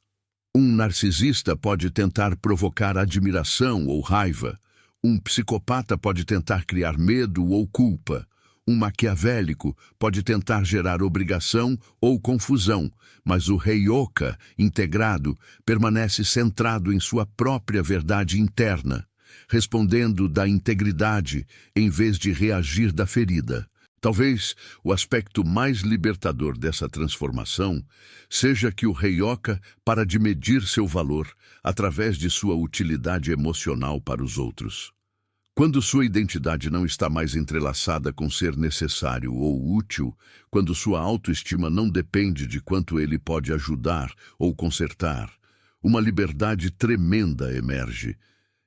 Um narcisista pode tentar provocar admiração ou raiva. Um psicopata pode tentar criar medo ou culpa. Um maquiavélico pode tentar gerar obrigação ou confusão, mas o Heyoka integrado permanece centrado em sua própria verdade interna, respondendo da integridade em vez de reagir da ferida. Talvez o aspecto mais libertador dessa transformação seja que o Heyoka para de medir seu valor através de sua utilidade emocional para os outros. Quando sua identidade não está mais entrelaçada com ser necessário ou útil, quando sua autoestima não depende de quanto ele pode ajudar ou consertar, uma liberdade tremenda emerge.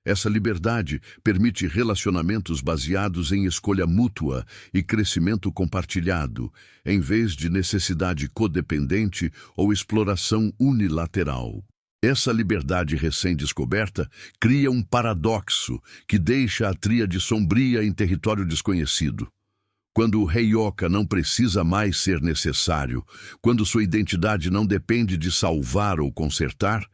Essa liberdade permite relacionamentos baseados em escolha mútua e crescimento compartilhado, em vez de necessidade codependente ou exploração unilateral. Essa liberdade recém-descoberta cria um paradoxo que deixa a tríade sombria em território desconhecido. Quando o Heyoka não precisa mais ser necessário, quando sua identidade não depende de salvar ou consertar,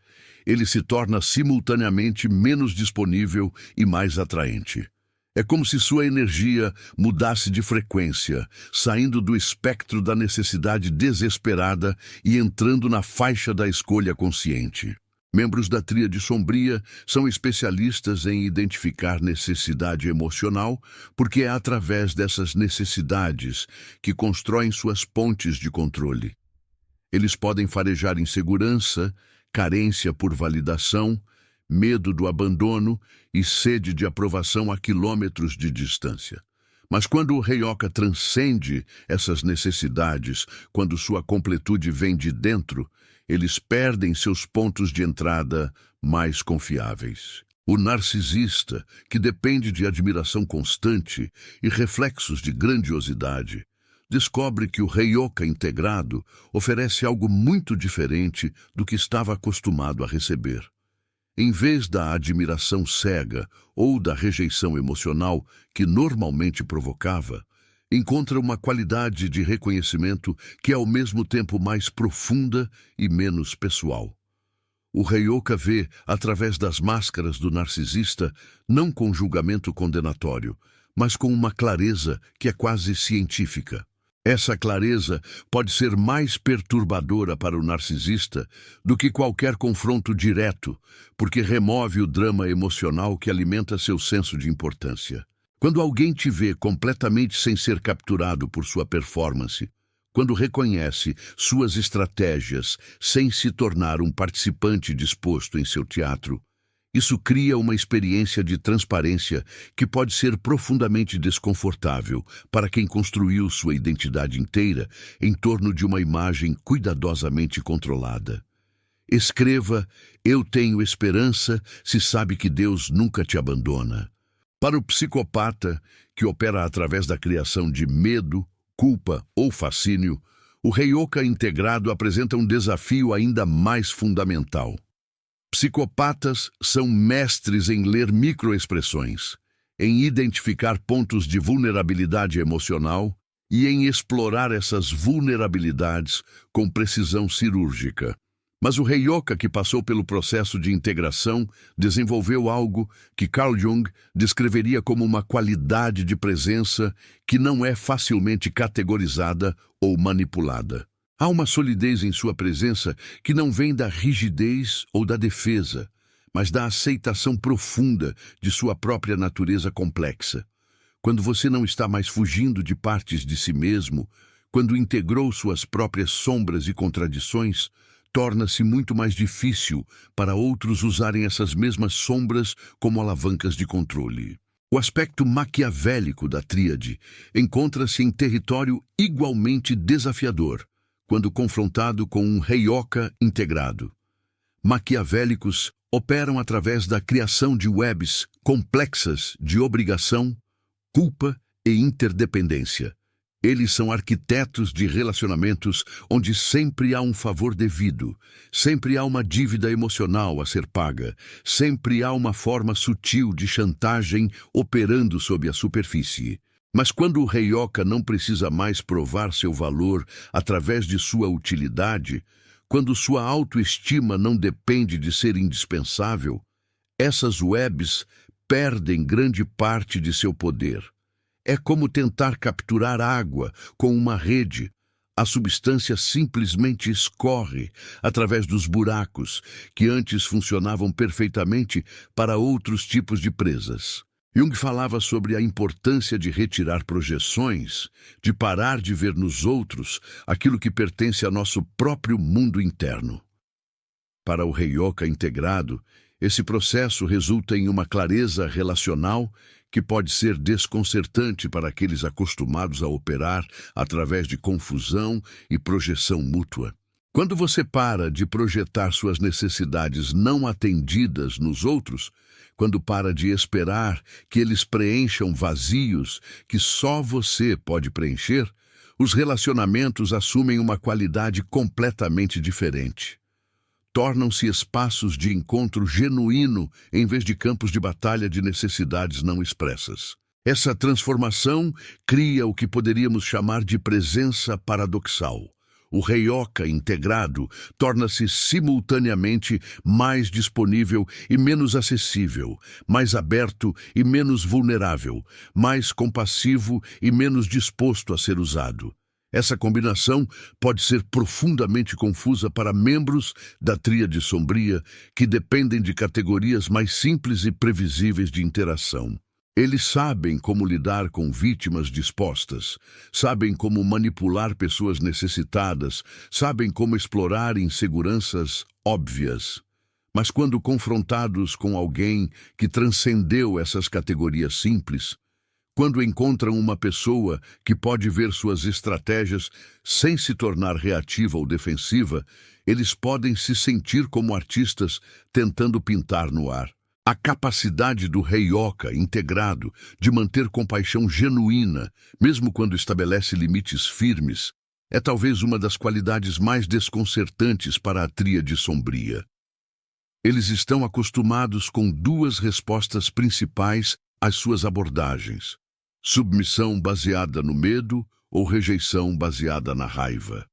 ele se torna simultaneamente menos disponível e mais atraente. É como se sua energia mudasse de frequência, saindo do espectro da necessidade desesperada e entrando na faixa da escolha consciente. Membros da tríade sombria são especialistas em identificar necessidade emocional, porque é através dessas necessidades que constroem suas pontes de controle. Eles podem farejar insegurança, carência por validação, medo do abandono e sede de aprovação a quilômetros de distância. Mas quando o Heyoka transcende essas necessidades, quando sua completude vem de dentro, eles perdem seus pontos de entrada mais confiáveis. O narcisista, que depende de admiração constante e reflexos de grandiosidade, descobre que o Heyoka integrado oferece algo muito diferente do que estava acostumado a receber. Em vez da admiração cega ou da rejeição emocional que normalmente provocava, encontra uma qualidade de reconhecimento que é ao mesmo tempo mais profunda e menos pessoal. O Heyoka vê, através das máscaras do narcisista, não com julgamento condenatório, mas com uma clareza que é quase científica. Essa clareza pode ser mais perturbadora para o narcisista do que qualquer confronto direto, porque remove o drama emocional que alimenta seu senso de importância. Quando alguém te vê completamente sem ser capturado por sua performance, quando reconhece suas estratégias sem se tornar um participante disposto em seu teatro, isso cria uma experiência de transparência que pode ser profundamente desconfortável para quem construiu sua identidade inteira em torno de uma imagem cuidadosamente controlada. Escreva: eu tenho esperança, se sabe que Deus nunca te abandona. Para o psicopata, que opera através da criação de medo, culpa ou fascínio, o Heyoka integrado apresenta um desafio ainda mais fundamental. Psicopatas são mestres em ler microexpressões, em identificar pontos de vulnerabilidade emocional e em explorar essas vulnerabilidades com precisão cirúrgica. Mas o Heyoka que passou pelo processo de integração desenvolveu algo que Carl Jung descreveria como uma qualidade de presença que não é facilmente categorizada ou manipulada. Há uma solidez em sua presença que não vem da rigidez ou da defesa, mas da aceitação profunda de sua própria natureza complexa. Quando você não está mais fugindo de partes de si mesmo, quando integrou suas próprias sombras e contradições, torna-se muito mais difícil para outros usarem essas mesmas sombras como alavancas de controle. O aspecto maquiavélico da tríade encontra-se em território igualmente desafiador, quando confrontado com um Heyoka integrado. Maquiavélicos operam através da criação de webs complexas de obrigação, culpa e interdependência. Eles são arquitetos de relacionamentos onde sempre há um favor devido, sempre há uma dívida emocional a ser paga, sempre há uma forma sutil de chantagem operando sob a superfície. Mas quando o Heyoka não precisa mais provar seu valor através de sua utilidade, quando sua autoestima não depende de ser indispensável, essas webs perdem grande parte de seu poder. É como tentar capturar água com uma rede. A substância simplesmente escorre através dos buracos que antes funcionavam perfeitamente para outros tipos de presas. Jung falava sobre a importância de retirar projeções, de parar de ver nos outros aquilo que pertence a nosso próprio mundo interno. Para o Heyoka integrado, esse processo resulta em uma clareza relacional que pode ser desconcertante para aqueles acostumados a operar através de confusão e projeção mútua. Quando você para de projetar suas necessidades não atendidas nos outros, quando para de esperar que eles preencham vazios que só você pode preencher, os relacionamentos assumem uma qualidade completamente diferente. Tornam-se espaços de encontro genuíno em vez de campos de batalha de necessidades não expressas. Essa transformação cria o que poderíamos chamar de presença paradoxal. O Heyoka integrado torna-se simultaneamente mais disponível e menos acessível, mais aberto e menos vulnerável, mais compassivo e menos disposto a ser usado. Essa combinação pode ser profundamente confusa para membros da tríade sombria que dependem de categorias mais simples e previsíveis de interação. Eles sabem como lidar com vítimas dispostas, sabem como manipular pessoas necessitadas, sabem como explorar inseguranças óbvias. Mas quando confrontados com alguém que transcendeu essas categorias simples, quando encontram uma pessoa que pode ver suas estratégias sem se tornar reativa ou defensiva, eles podem se sentir como artistas tentando pintar no ar. A capacidade do Heyoka integrado de manter compaixão genuína, mesmo quando estabelece limites firmes, é talvez uma das qualidades mais desconcertantes para a tríade sombria. Eles estão acostumados com duas respostas principais às suas abordagens: submissão baseada no medo ou rejeição baseada na raiva.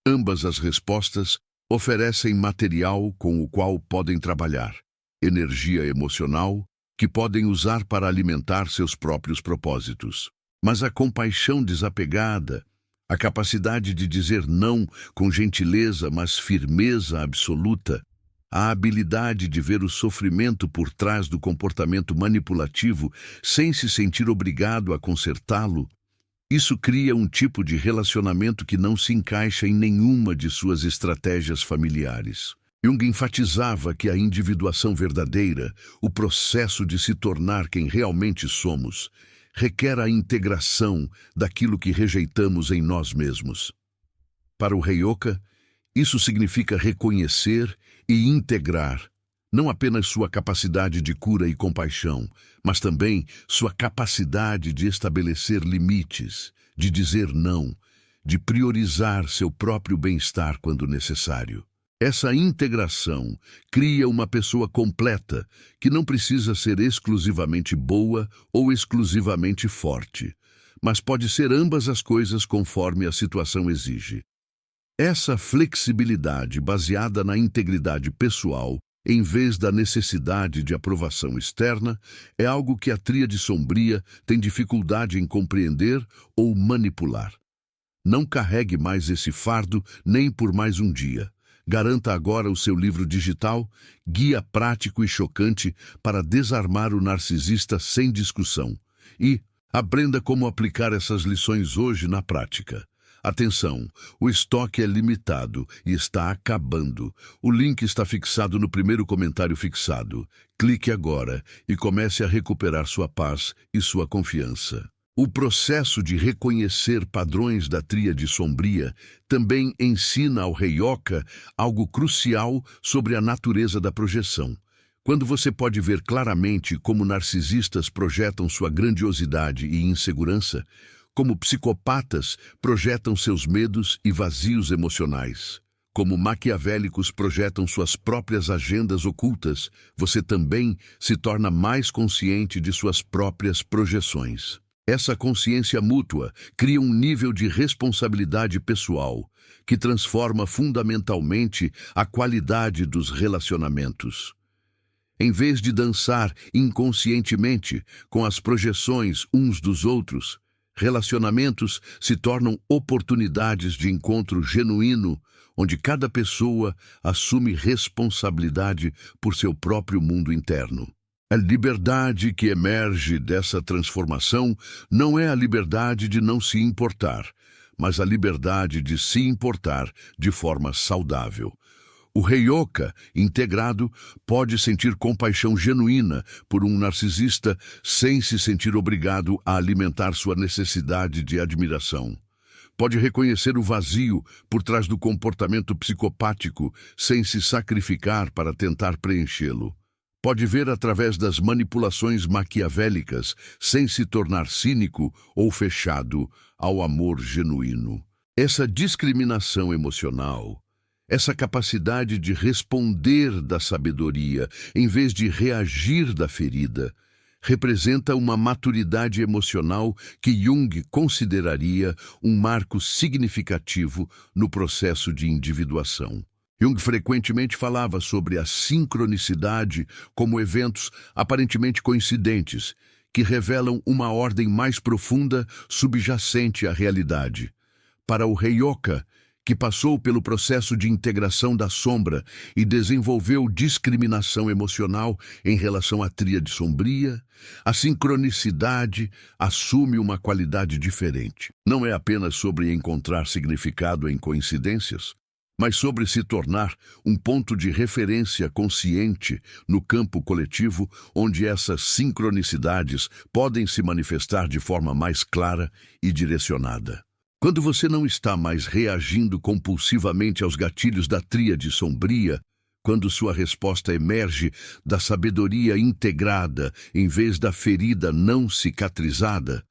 Ambas as respostas oferecem material com o qual podem trabalhar, energia emocional que podem usar para alimentar seus próprios propósitos. Mas a compaixão desapegada, a capacidade de dizer não com gentileza, mas firmeza absoluta, a habilidade de ver o sofrimento por trás do comportamento manipulativo sem se sentir obrigado a consertá-lo, isso cria um tipo de relacionamento que não se encaixa em nenhuma de suas estratégias familiares. Jung enfatizava que a individuação verdadeira, o processo de se tornar quem realmente somos, requer a integração daquilo que rejeitamos em nós mesmos. Para o Heyoka, Isso significa reconhecer e integrar não apenas sua capacidade de cura e compaixão, mas também sua capacidade de estabelecer limites, de dizer não, de priorizar seu próprio bem-estar quando necessário. Essa integração cria uma pessoa completa, que não precisa ser exclusivamente boa ou exclusivamente forte, mas pode ser ambas as coisas conforme a situação exige. Essa flexibilidade baseada na integridade pessoal, em vez da necessidade de aprovação externa, é algo que a tríade sombria tem dificuldade em compreender ou manipular. Não carregue mais esse fardo nem por mais um dia. Garanta agora o seu livro digital, Guia Prático e Chocante para Desarmar o Narcisista Sem Discussão. E aprenda como aplicar essas lições hoje na prática. Atenção, o estoque é limitado e está acabando. O link está fixado no primeiro comentário fixado. Clique agora e comece a recuperar sua paz e sua confiança. O processo de reconhecer padrões da tríade sombria também ensina ao Heyoka algo crucial sobre a natureza da projeção. Quando você pode ver claramente como narcisistas projetam sua grandiosidade e insegurança, como psicopatas projetam seus medos e vazios emocionais, como maquiavélicos projetam suas próprias agendas ocultas, você também se torna mais consciente de suas próprias projeções. Essa consciência mútua cria um nível de responsabilidade pessoal que transforma fundamentalmente a qualidade dos relacionamentos. Em vez de dançar inconscientemente com as projeções uns dos outros, relacionamentos se tornam oportunidades de encontro genuíno, onde cada pessoa assume responsabilidade por seu próprio mundo interno. A liberdade que emerge dessa transformação não é a liberdade de não se importar, mas a liberdade de se importar de forma saudável. O Heyoka, integrado, pode sentir compaixão genuína por um narcisista sem se sentir obrigado a alimentar sua necessidade de admiração. Pode reconhecer o vazio por trás do comportamento psicopático sem se sacrificar para tentar preenchê-lo. Pode ver através das manipulações maquiavélicas sem se tornar cínico ou fechado ao amor genuíno. Essa discriminação emocional, essa capacidade de responder da sabedoria em vez de reagir da ferida, representa uma maturidade emocional que Jung consideraria um marco significativo no processo de individuação. Jung frequentemente falava sobre a sincronicidade como eventos aparentemente coincidentes, que revelam uma ordem mais profunda subjacente à realidade. Para o Heyoka, que passou pelo processo de integração da sombra e desenvolveu discriminação emocional em relação à tríade sombria, a sincronicidade assume uma qualidade diferente. Não é apenas sobre encontrar significado em coincidências, mas sobre se tornar um ponto de referência consciente no campo coletivo, onde essas sincronicidades podem se manifestar de forma mais clara e direcionada. Quando você não está mais reagindo compulsivamente aos gatilhos da tríade sombria, quando sua resposta emerge da sabedoria integrada em vez da ferida não cicatrizada,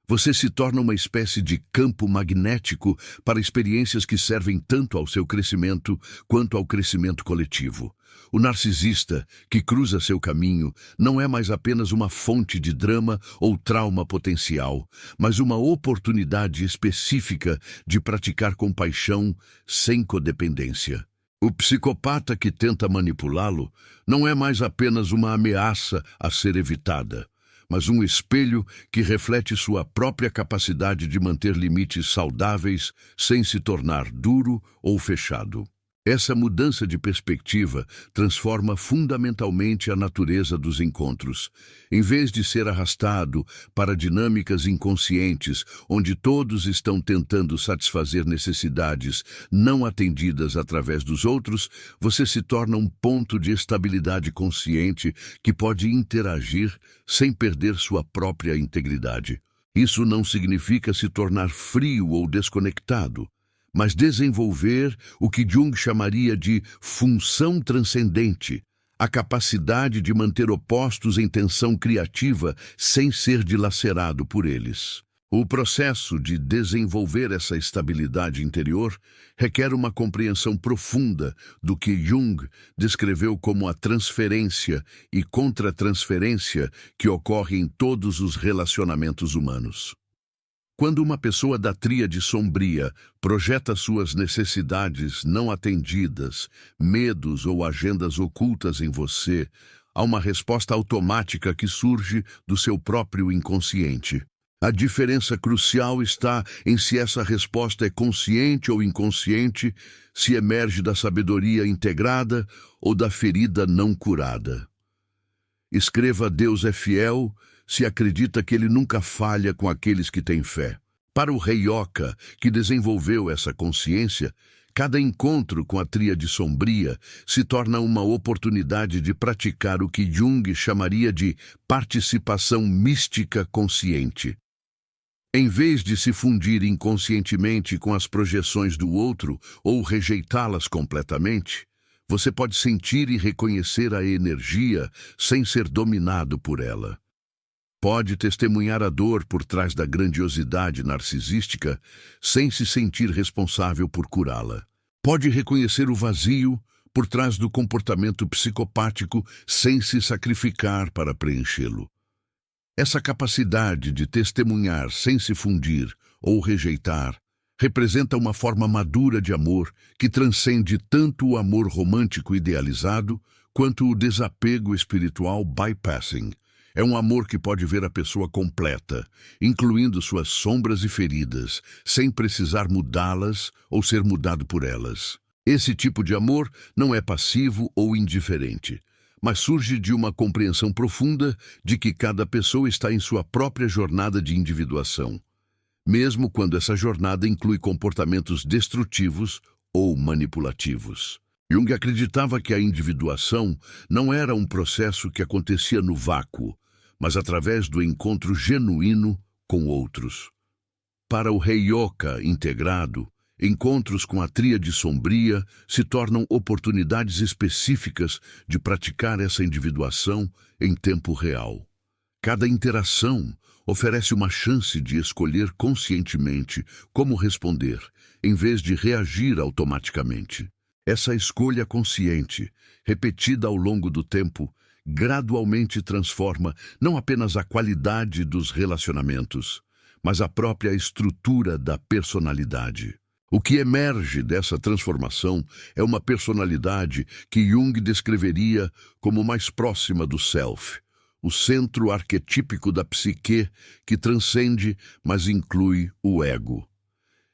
você se torna uma espécie de campo magnético para experiências que servem tanto ao seu crescimento quanto ao crescimento coletivo. O narcisista que cruza seu caminho não é mais apenas uma fonte de drama ou trauma potencial, mas uma oportunidade específica de praticar compaixão sem codependência. O psicopata que tenta manipulá-lo não é mais apenas uma ameaça a ser evitada, mas um espelho que reflete sua própria capacidade de manter limites saudáveis sem se tornar duro ou fechado. Essa mudança de perspectiva transforma fundamentalmente a natureza dos encontros. Em vez de ser arrastado para dinâmicas inconscientes, onde todos estão tentando satisfazer necessidades não atendidas através dos outros, você se torna um ponto de estabilidade consciente que pode interagir sem perder sua própria integridade. Isso não significa se tornar frio ou desconectado, mas desenvolver o que Jung chamaria de função transcendente, a capacidade de manter opostos em tensão criativa sem ser dilacerado por eles. O processo de desenvolver essa estabilidade interior requer uma compreensão profunda do que Jung descreveu como a transferência e contra-transferência que ocorre em todos os relacionamentos humanos. Quando uma pessoa da tríade sombria projeta suas necessidades não atendidas, medos ou agendas ocultas em você, há uma resposta automática que surge do seu próprio inconsciente. A diferença crucial está em se essa resposta é consciente ou inconsciente, se emerge da sabedoria integrada ou da ferida não curada. Escreva Deus é fiel se acredita que ele nunca falha com aqueles que têm fé. Para o Heyoka, que desenvolveu essa consciência, cada encontro com a tríade sombria se torna uma oportunidade de praticar o que Jung chamaria de participação mística consciente. Em vez de se fundir inconscientemente com as projeções do outro ou rejeitá-las completamente, você pode sentir e reconhecer a energia sem ser dominado por ela. Pode testemunhar a dor por trás da grandiosidade narcisística sem se sentir responsável por curá-la. Pode reconhecer o vazio por trás do comportamento psicopático sem se sacrificar para preenchê-lo. Essa capacidade de testemunhar sem se fundir ou rejeitar representa uma forma madura de amor que transcende tanto o amor romântico idealizado quanto o desapego espiritual bypassing. É um amor que pode ver a pessoa completa, incluindo suas sombras e feridas, sem precisar mudá-las ou ser mudado por elas. Esse tipo de amor não é passivo ou indiferente, mas surge de uma compreensão profunda de que cada pessoa está em sua própria jornada de individuação, mesmo quando essa jornada inclui comportamentos destrutivos ou manipulativos. Jung acreditava que a individuação não era um processo que acontecia no vácuo, mas através do encontro genuíno com outros. Para o Heyoka integrado, encontros com a tríade sombria se tornam oportunidades específicas de praticar essa individuação em tempo real. Cada interação oferece uma chance de escolher conscientemente como responder, em vez de reagir automaticamente. Essa escolha consciente, repetida ao longo do tempo, gradualmente transforma não apenas a qualidade dos relacionamentos, mas a própria estrutura da personalidade. O que emerge dessa transformação é uma personalidade que Jung descreveria como mais próxima do self, o centro arquetípico da psique que transcende, mas inclui o ego.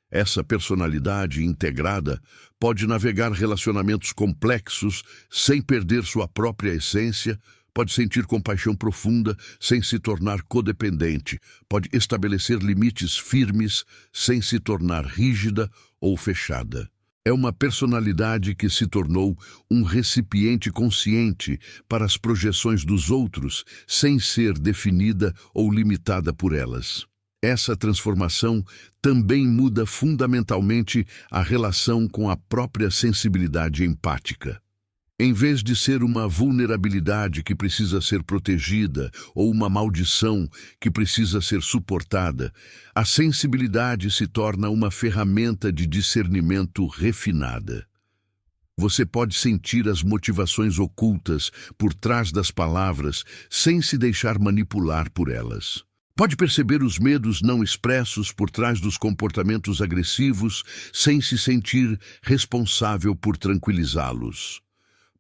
Essa personalidade integrada pode navegar relacionamentos complexos sem perder sua própria essência, pode sentir compaixão profunda sem se tornar codependente, pode estabelecer limites firmes sem se tornar rígida ou fechada. É uma personalidade que se tornou um recipiente consciente para as projeções dos outros, sem ser definida ou limitada por elas. Essa transformação também muda fundamentalmente a relação com a própria sensibilidade empática. Em vez de ser uma vulnerabilidade que precisa ser protegida ou uma maldição que precisa ser suportada, a sensibilidade se torna uma ferramenta de discernimento refinada. Você pode sentir as motivações ocultas por trás das palavras sem se deixar manipular por elas. Pode perceber os medos não expressos por trás dos comportamentos agressivos sem se sentir responsável por tranquilizá-los.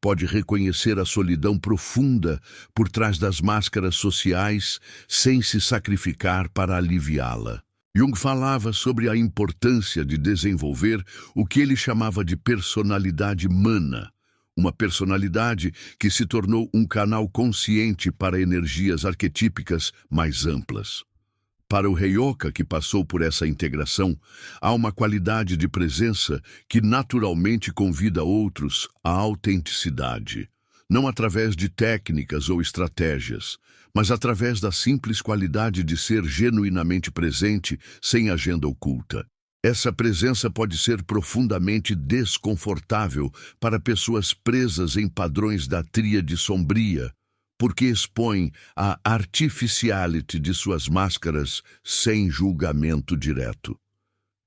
Pode reconhecer a solidão profunda por trás das máscaras sociais sem se sacrificar para aliviá-la. Jung falava sobre a importância de desenvolver o que ele chamava de personalidade mana, uma personalidade que se tornou um canal consciente para energias arquetípicas mais amplas. Para o Heyoka que passou por essa integração, há uma qualidade de presença que naturalmente convida outros à autenticidade, não através de técnicas ou estratégias, mas através da simples qualidade de ser genuinamente presente sem agenda oculta. Essa presença pode ser profundamente desconfortável para pessoas presas em padrões da tríade sombria, porque expõe a artificiality de suas máscaras sem julgamento direto.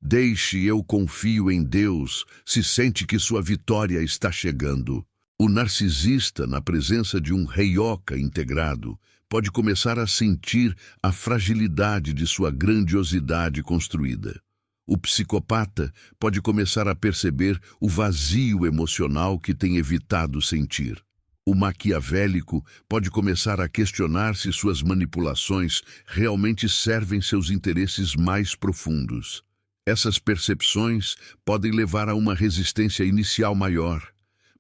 Deixe eu confio em Deus se sente que sua vitória está chegando. O narcisista, na presença de um heyoka integrado, pode começar a sentir a fragilidade de sua grandiosidade construída. O psicopata pode começar a perceber o vazio emocional que tem evitado sentir. O maquiavélico pode começar a questionar se suas manipulações realmente servem seus interesses mais profundos. Essas percepções podem levar a uma resistência inicial maior,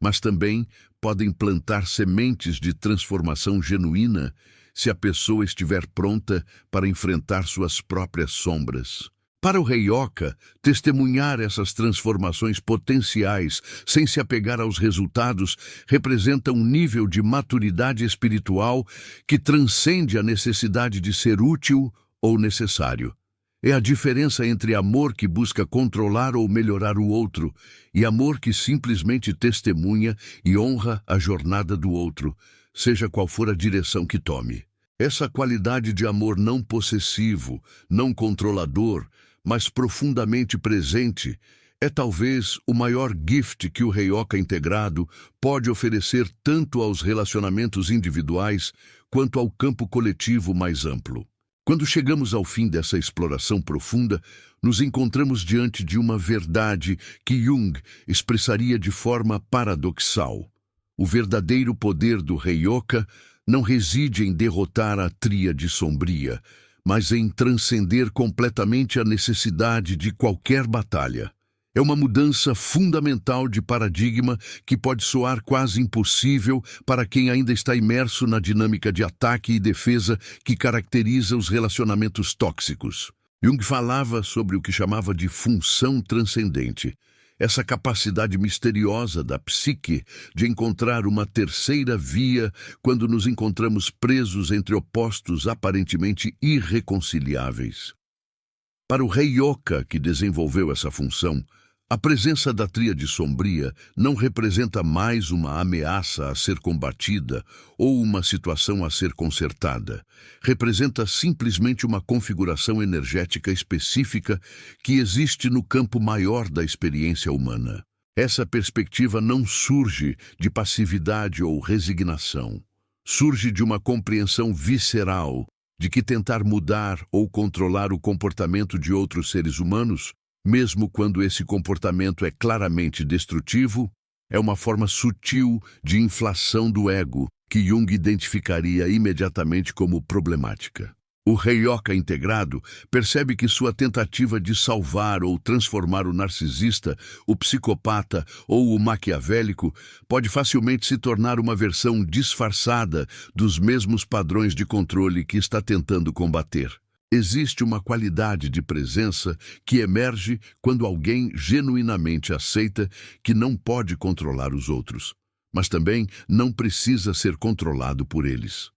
mas também podem plantar sementes de transformação genuína se a pessoa estiver pronta para enfrentar suas próprias sombras. Para o heyoka, testemunhar essas transformações potenciais sem se apegar aos resultados representa um nível de maturidade espiritual que transcende a necessidade de ser útil ou necessário. É a diferença entre amor que busca controlar ou melhorar o outro e amor que simplesmente testemunha e honra a jornada do outro, seja qual for a direção que tome. Essa qualidade de amor não possessivo, não controlador, mas profundamente presente, é talvez o maior gift que o heyoka integrado pode oferecer tanto aos relacionamentos individuais quanto ao campo coletivo mais amplo. Quando chegamos ao fim dessa exploração profunda, nos encontramos diante de uma verdade que Jung expressaria de forma paradoxal. O verdadeiro poder do heyoka não reside em derrotar a tríade sombria, mas em transcender completamente a necessidade de qualquer batalha. É uma mudança fundamental de paradigma que pode soar quase impossível para quem ainda está imerso na dinâmica de ataque e defesa que caracteriza os relacionamentos tóxicos. Jung falava sobre o que chamava de função transcendente, essa capacidade misteriosa da psique de encontrar uma terceira via quando nos encontramos presos entre opostos aparentemente irreconciliáveis. Para o heyoka que desenvolveu essa função, a presença da tríade sombria não representa mais uma ameaça a ser combatida ou uma situação a ser consertada. Representa simplesmente uma configuração energética específica que existe no campo maior da experiência humana. Essa perspectiva não surge de passividade ou resignação. Surge de uma compreensão visceral de que tentar mudar ou controlar o comportamento de outros seres humanos, mesmo quando esse comportamento é claramente destrutivo, é uma forma sutil de inflação do ego que Jung identificaria imediatamente como problemática. O heyoka integrado percebe que sua tentativa de salvar ou transformar o narcisista, o psicopata ou o maquiavélico pode facilmente se tornar uma versão disfarçada dos mesmos padrões de controle que está tentando combater. Existe uma qualidade de presença que emerge quando alguém genuinamente aceita que não pode controlar os outros, mas também não precisa ser controlado por eles.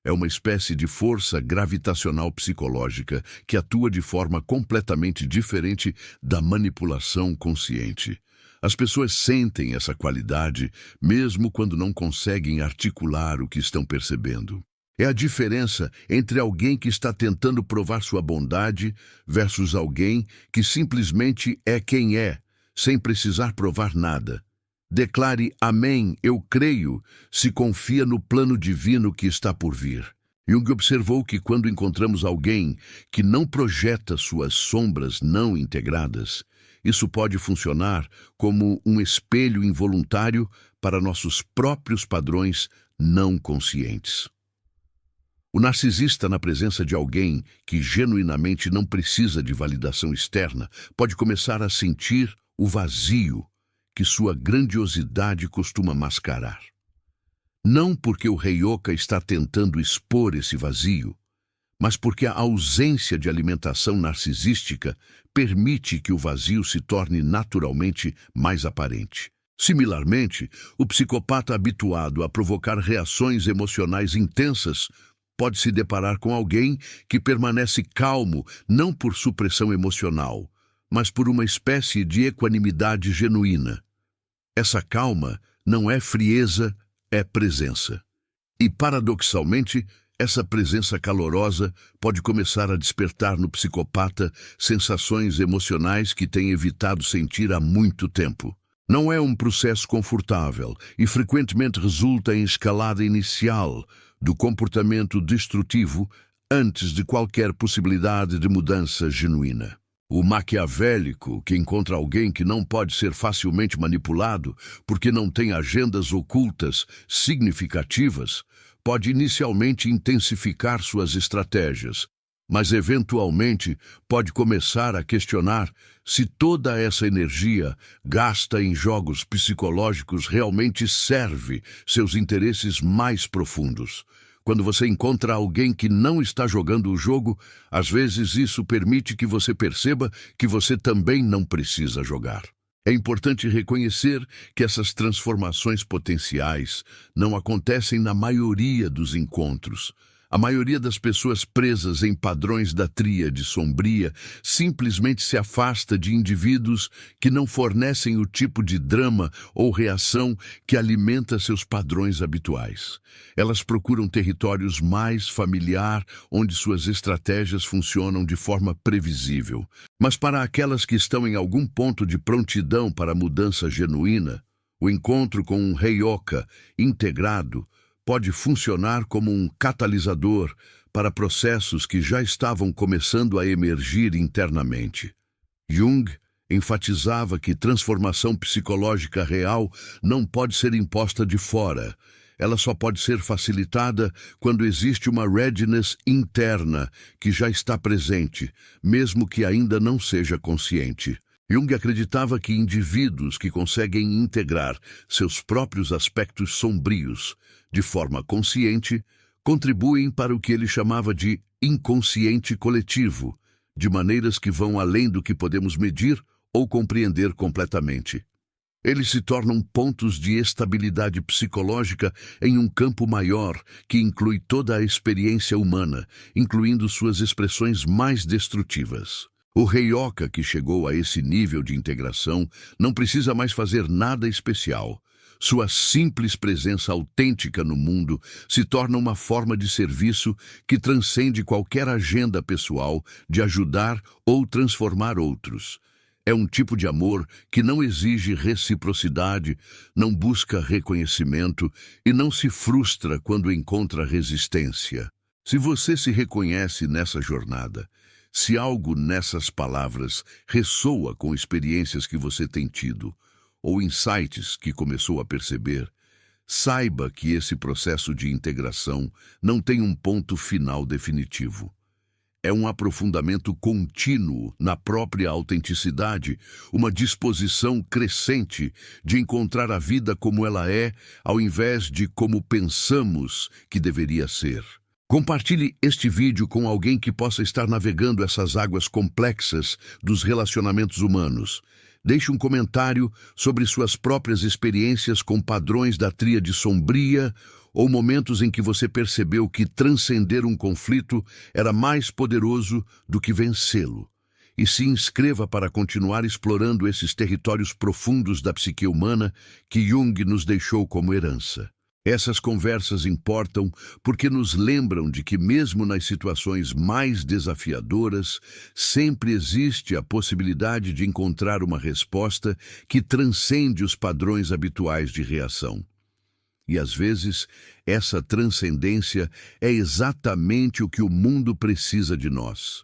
É uma espécie de força gravitacional psicológica que atua de forma completamente diferente da manipulação consciente. As pessoas sentem essa qualidade mesmo quando não conseguem articular o que estão percebendo. É a diferença entre alguém que está tentando provar sua bondade versus alguém que simplesmente é quem é, sem precisar provar nada. Declare amém, eu creio, se confia no plano divino que está por vir. Jung observou que quando encontramos alguém que não projeta suas sombras não integradas, isso pode funcionar como um espelho involuntário para nossos próprios padrões não conscientes. O narcisista, na presença de alguém que genuinamente não precisa de validação externa, pode começar a sentir o vazio que sua grandiosidade costuma mascarar. Não porque o heyoka está tentando expor esse vazio, mas porque a ausência de alimentação narcisística permite que o vazio se torne naturalmente mais aparente. Similarmente, o psicopata habituado a provocar reações emocionais intensas pode se deparar com alguém que permanece calmo não por supressão emocional, mas por uma espécie de equanimidade genuína. Essa calma não é frieza, é presença. E, paradoxalmente, essa presença calorosa pode começar a despertar no psicopata sensações emocionais que tem evitado sentir há muito tempo. Não é um processo confortável e frequentemente resulta em escalada inicial do comportamento destrutivo antes de qualquer possibilidade de mudança genuína. O maquiavélico, que encontra alguém que não pode ser facilmente manipulado porque não tem agendas ocultas significativas, pode inicialmente intensificar suas estratégias, mas eventualmente pode começar a questionar se toda essa energia gasta em jogos psicológicos realmente serve seus interesses mais profundos. Quando você encontra alguém que não está jogando o jogo, às vezes isso permite que você perceba que você também não precisa jogar. É importante reconhecer que essas transformações potenciais não acontecem na maioria dos encontros. A maioria das pessoas presas em padrões da tríade sombria simplesmente se afasta de indivíduos que não fornecem o tipo de drama ou reação que alimenta seus padrões habituais. Elas procuram territórios mais familiar, onde suas estratégias funcionam de forma previsível. Mas para aquelas que estão em algum ponto de prontidão para a mudança genuína, o encontro com um Heyoka integrado pode funcionar como um catalisador para processos que já estavam começando a emergir internamente. Jung enfatizava que transformação psicológica real não pode ser imposta de fora. Ela só pode ser facilitada quando existe uma readiness interna que já está presente, mesmo que ainda não seja consciente. Jung acreditava que indivíduos que conseguem integrar seus próprios aspectos sombrios de forma consciente contribuem para o que ele chamava de inconsciente coletivo, de maneiras que vão além do que podemos medir ou compreender completamente. Eles se tornam pontos de estabilidade psicológica em um campo maior que inclui toda a experiência humana, incluindo suas expressões mais destrutivas. O Heyoka que chegou a esse nível de integração não precisa mais fazer nada especial. Sua simples presença autêntica no mundo se torna uma forma de serviço que transcende qualquer agenda pessoal de ajudar ou transformar outros. É um tipo de amor que não exige reciprocidade, não busca reconhecimento e não se frustra quando encontra resistência. Se você se reconhece nessa jornada, se algo nessas palavras ressoa com experiências que você tem tido, ou insights que começou a perceber, saiba que esse processo de integração não tem um ponto final definitivo. É um aprofundamento contínuo na própria autenticidade, uma disposição crescente de encontrar a vida como ela é, ao invés de como pensamos que deveria ser. Compartilhe este vídeo com alguém que possa estar navegando essas águas complexas dos relacionamentos humanos. Deixe um comentário sobre suas próprias experiências com padrões da tríade sombria ou momentos em que você percebeu que transcender um conflito era mais poderoso do que vencê-lo. E se inscreva para continuar explorando esses territórios profundos da psique humana que Jung nos deixou como herança. Essas conversas importam porque nos lembram de que mesmo nas situações mais desafiadoras, sempre existe a possibilidade de encontrar uma resposta que transcende os padrões habituais de reação. E às vezes, essa transcendência é exatamente o que o mundo precisa de nós.